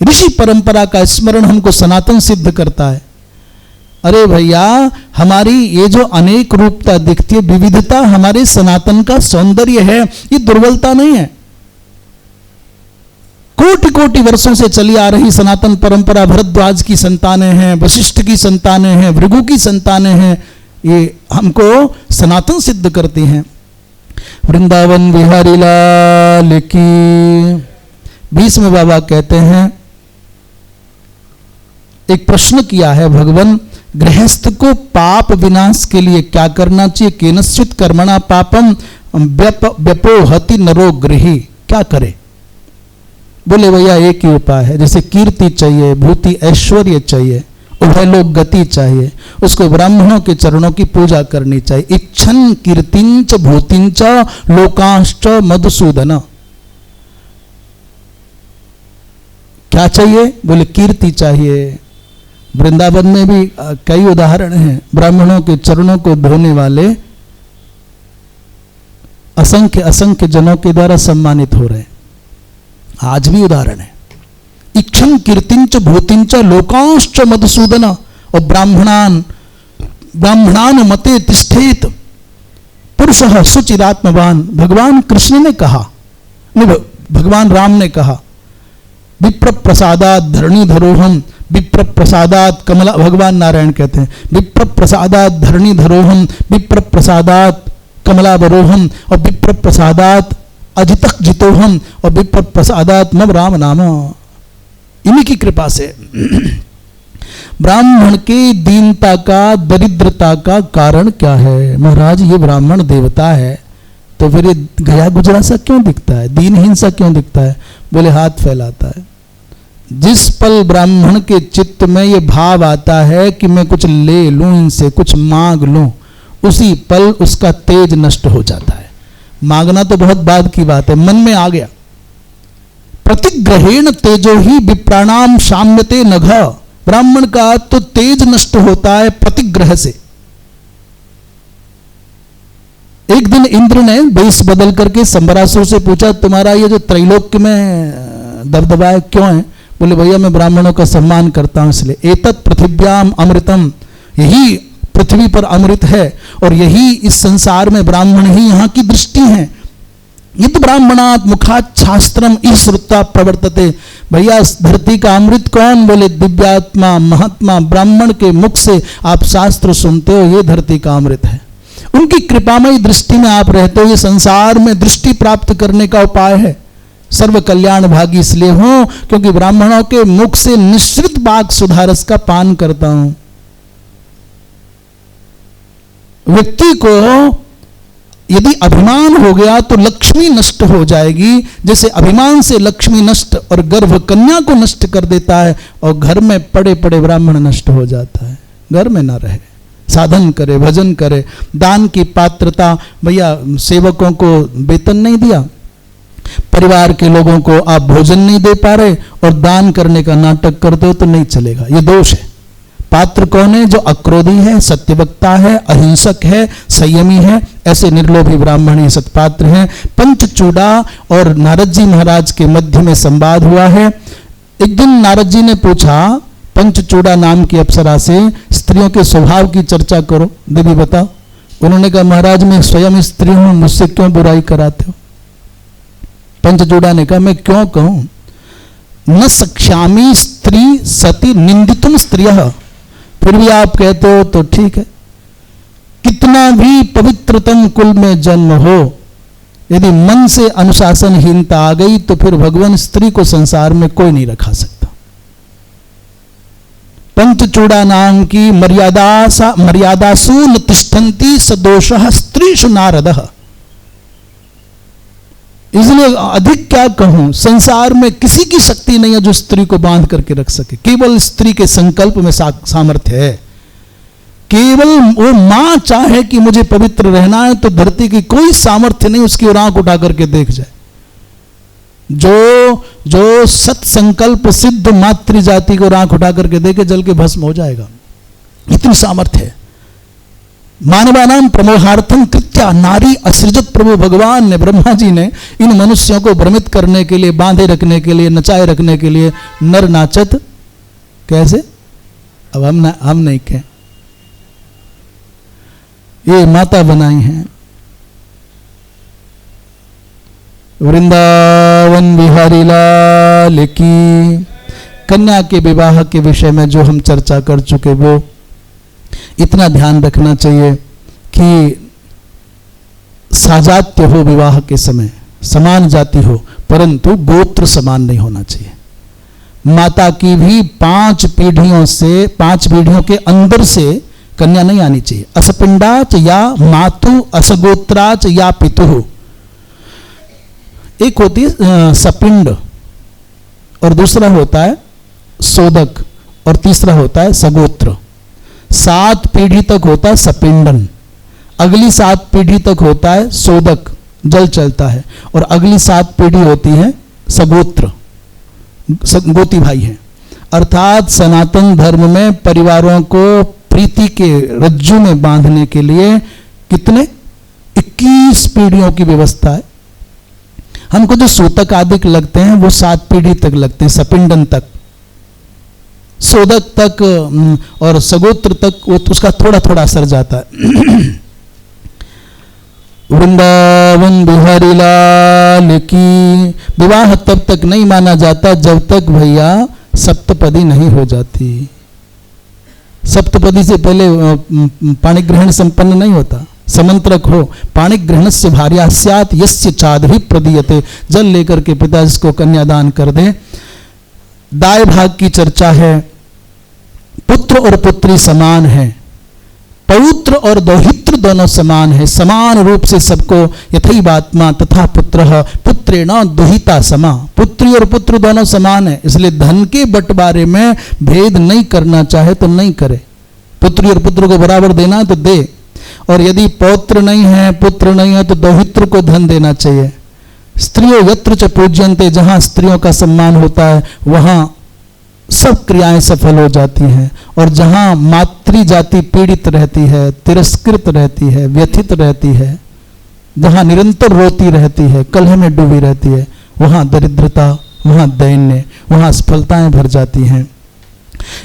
ऋषि परंपरा का स्मरण हमको सनातन सिद्ध करता है। अरे भैया, हमारी ये जो अनेक रूपता दिखती है, विविधता हमारे सनातन का सौंदर्य है, ये दुर्बलता नहीं है। कोटि कोटि वर्षों से चली आ रही सनातन परंपरा, भरद्वाज की संतानें हैं, वशिष्ठ की संतानें हैं, भृगु की संतानें हैं, ये हमको सनातन सिद्ध करती हैं। वृंदावन बिहारी लाल की। 20 में बाबा कहते हैं, एक प्रश्न किया है भगवान, गृहस्थ को पाप विनाश के लिए क्या करना चाहिए? केनश्चित कर्मणा पापम व्यपोहति नरो गृही, क्या करे? बोले भैया एक ही उपाय है, जैसे कीर्ति चाहिए, भूति ऐश्वर्य चाहिए, उभय लोक गति चाहिए, उसको ब्राह्मणों के चरणों की पूजा करनी चाहिए। इच्छन कीर्तिंच भूतिंच लोकांश्च मधुसूदन। क्या चाहिए? बोले कीर्ति चाहिए। वृंदावन में भी कई उदाहरण हैं, ब्राह्मणों के चरणों को धोने वाले असंख्य असंख्य जनों के द्वारा सम्मानित हो रहे हैं, आज भी उदाहरण है। इक्षण कीर्तिंच भूतिंच लोकांश्च मधुसूदन। और ब्राह्मणान मते तिष्ठेत पुरुषः सुचिरात्मवान। भगवान कृष्ण ने कहा, नहीं भगवान राम ने कहा, विप्र प्रसादात धरणी धरोहम, विप्र प्रसादात कमला, भगवान नारायण कहते हैं, विप्र प्रसादात धरणी धरोहम, विप्र प्रसादात कमलावरोहम, और विप्र प्रसादात अजितक जितोहम, और विप्र प्रसादात मम राम नाम। इन्हीं की कृपा से ब्राह्मण की दीनता का, दरिद्रता का कारण क्या है? महाराज ये ब्राह्मण देवता है, तो फिर ये गया गुजरा सा क्यों दिखता है, दीनहीन सा क्यों दिखता है? बोले हाथ फैलाता है। जिस पल ब्राह्मण के चित्त में ये भाव आता है कि मैं कुछ ले लूं इनसे, कुछ मांग लूं, उसी पल उसका तेज नष्ट हो जाता है। मांगना तो बहुत बाद की बात है, मन में आ गया। प्रतिग्रहेण तेजो ही विप्राणाम शाम्यते नघ। ब्राह्मण का तो तेज नष्ट होता है प्रतिग्रह से। एक दिन इंद्र ने वेश बदल करके संबरासुर से पूछा, तुम्हारा ये जो त्रैलोक्य में दबदबा है क्यों है? बोले भैया मैं ब्राह्मणों का सम्मान करता हूं इसलिए। एतत् पृथिव्याम अमृतम, यही पृथ्वी पर अमृत है और यही इस संसार में ब्राह्मण ही यहाँ की दृष्टि है। यद ब्राह्मणात् मुखात् शास्त्रम ईश्रुता प्रवर्तते। भैया धरती का अमृत कौन? बोले दिव्यात्मा महात्मा, ब्राह्मण के मुख से आप शास्त्र सुनते हो, ये धरती का अमृत है। उनकी कृपामयी दृष्टि में आप रहते हो, ये संसार में दृष्टि प्राप्त करने का उपाय है। सर्व कल्याण भागी इसलिए हूं क्योंकि ब्राह्मणों के मुख से निश्रित बाग सुधारस का पान करता हूं। व्यक्ति को यदि अभिमान हो गया तो लक्ष्मी नष्ट हो जाएगी। जैसे अभिमान से लक्ष्मी नष्ट और गर्भ कन्या को नष्ट कर देता है, और घर में पड़े पड़े ब्राह्मण नष्ट हो जाता है। घर में ना रहे, साधन करे, भजन करे, दान की पात्रता। भैया सेवकों को वेतन नहीं दिया, परिवार के लोगों को आप भोजन नहीं दे पा रहे और दान करने का नाटक करते हो तो नहीं चलेगा, ये दोष है। पात्र कौन है? जो अक्रोधी है, सत्यवक्ता है, अहिंसक है, संयमी है, ऐसे निर्लोभी ब्राह्मण ही सत्पात्र हैं। पंचचूड़ा और नारद जी महाराज के मध्य में संवाद हुआ है। एक दिन नारद जी ने पूछा पंचचूड़ा नाम की अप्सरा से, स्त्रियों के स्वभाव की चर्चा करो, देवी बताओ। उन्होंने कहा महाराज मैं स्वयं स्त्री हूं, मुझसे क्यों बुराई कराते हो? पंचचूड़ा ने कहा मैं क्यों कहूं, न सख्यामी स्त्री सती निंदितुम स्त्रियः, फिर भी आप कहते हो तो ठीक है। कितना भी पवित्रतम कुल में जन्म हो, यदि मन से अनुशासनहीनता आ गई तो फिर भगवान स्त्री को संसार में कोई नहीं रखा सकता। पंचचूड़ा नाम की मर्यादासु न तिष्ठन्ति सदोषः स्त्रीषु नारदः। इसलिए अधिक क्या कहूं, संसार में किसी की शक्ति नहीं है जो स्त्री को बांध करके रख सके। केवल स्त्री के संकल्प में सामर्थ्य है। केवल वो मां चाहे कि मुझे पवित्र रहना है तो धरती की कोई सामर्थ्य नहीं उसकी ओर आंख उठा करके देख जाए। जो सत्संकल्प सिद्ध मातृ जाति को आंख उठा करके देखे जल के भस्म हो जाएगा, इतनी सामर्थ्य है। मानवानाम प्रमोहार्थम कृत्या नारी असृजत। प्रभु भगवान ने, ब्रह्मा जी ने इन मनुष्यों को भ्रमित करने के लिए, बांधे रखने के लिए, नचाए रखने के लिए नर नाचत। कैसे? अब हम नहीं कहें, ये माता बनाई हैं। वृंदावन बिहारी लाल की। कन्या के विवाह के विषय में जो हम चर्चा कर चुके, वो इतना ध्यान रखना चाहिए कि साजात्य हो विवाह के समय, समान जाति हो, परंतु गोत्र समान नहीं होना चाहिए। माता की भी 5 पीढ़ियों के अंदर से कन्या नहीं आनी चाहिए। असपिंडाच या मातु, असगोत्राच या पितु। एक होती है सपिंड और दूसरा होता है सोदक और तीसरा होता है सगोत्र। 7 पीढ़ी तक होता है सपिंडन, अगली 7 पीढ़ी तक होता है सोदक, जल चलता है, और अगली 7 पीढ़ी होती है सगोत्र, गोती भाई हैं। अर्थात सनातन धर्म में परिवारों को प्रीति के रज्जु में बांधने के लिए कितने 21 पीढ़ियों की व्यवस्था है। हमको जो सूतक आदि लगते हैं वो 7 पीढ़ी तक लगते हैं, सपिंडन तक, सोदक तक और सगोत्र तक वो उसका थोड़ा थोड़ा असर जाता है। वृंदावन बिहारी लाल की। विवाह तब तक नहीं माना जाता जब तक भैया सप्तपदी नहीं हो जाती। सप्तपदी से पहले पाणिग्रहण संपन्न नहीं होता। समंत्रक हो, पाणिग्रहण से भार्या स्यात् यस्य चादहि प्रदीयते। जल लेकर के पिता इसको कन्यादान कर दे। दाय भाग की चर्चा है। पुत्र और पुत्री समान है, पौत्र और दौहित्र दोनों समान है। समान रूप से सबको यथैवात्मा तथा पुत्रः पुत्रेण दुहिता समा। पुत्री और पुत्र दोनों समान है, इसलिए धन के बंटवारे में भेद नहीं करना चाहे तो नहीं करे। पुत्री और पुत्र को बराबर देना तो दे, और यदि पौत्र नहीं है, पुत्र नहीं है, तो दौहित्र को धन देना चाहिए। स्त्रियों यत्र च पूज्यन्ते, जहां स्त्रियों का सम्मान होता है वहां सब क्रियाएं सफल हो जाती हैं। और जहां मातृ जाति पीड़ित रहती है, तिरस्कृत रहती है, व्यथित रहती है, जहां निरंतर रोती रहती है, कलह में डूबी रहती है, वहां दरिद्रता, वहां दैन्य, वहां असफलताएं भर जाती हैं।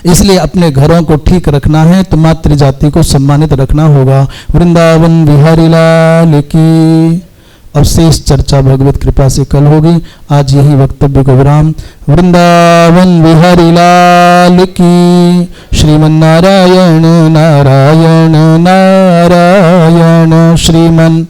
इसलिए अपने घरों को ठीक रखना है तो मातृ जाति को सम्मानित रखना होगा। वृंदावन बिहारी लाल की। और शेष चर्चा भगवत कृपा से कल होगी। आज यही वक्तव्य को विराम। वृंदावन बिहारी लाल की। श्रीमन्नारायण नारायण नारायण श्रीमन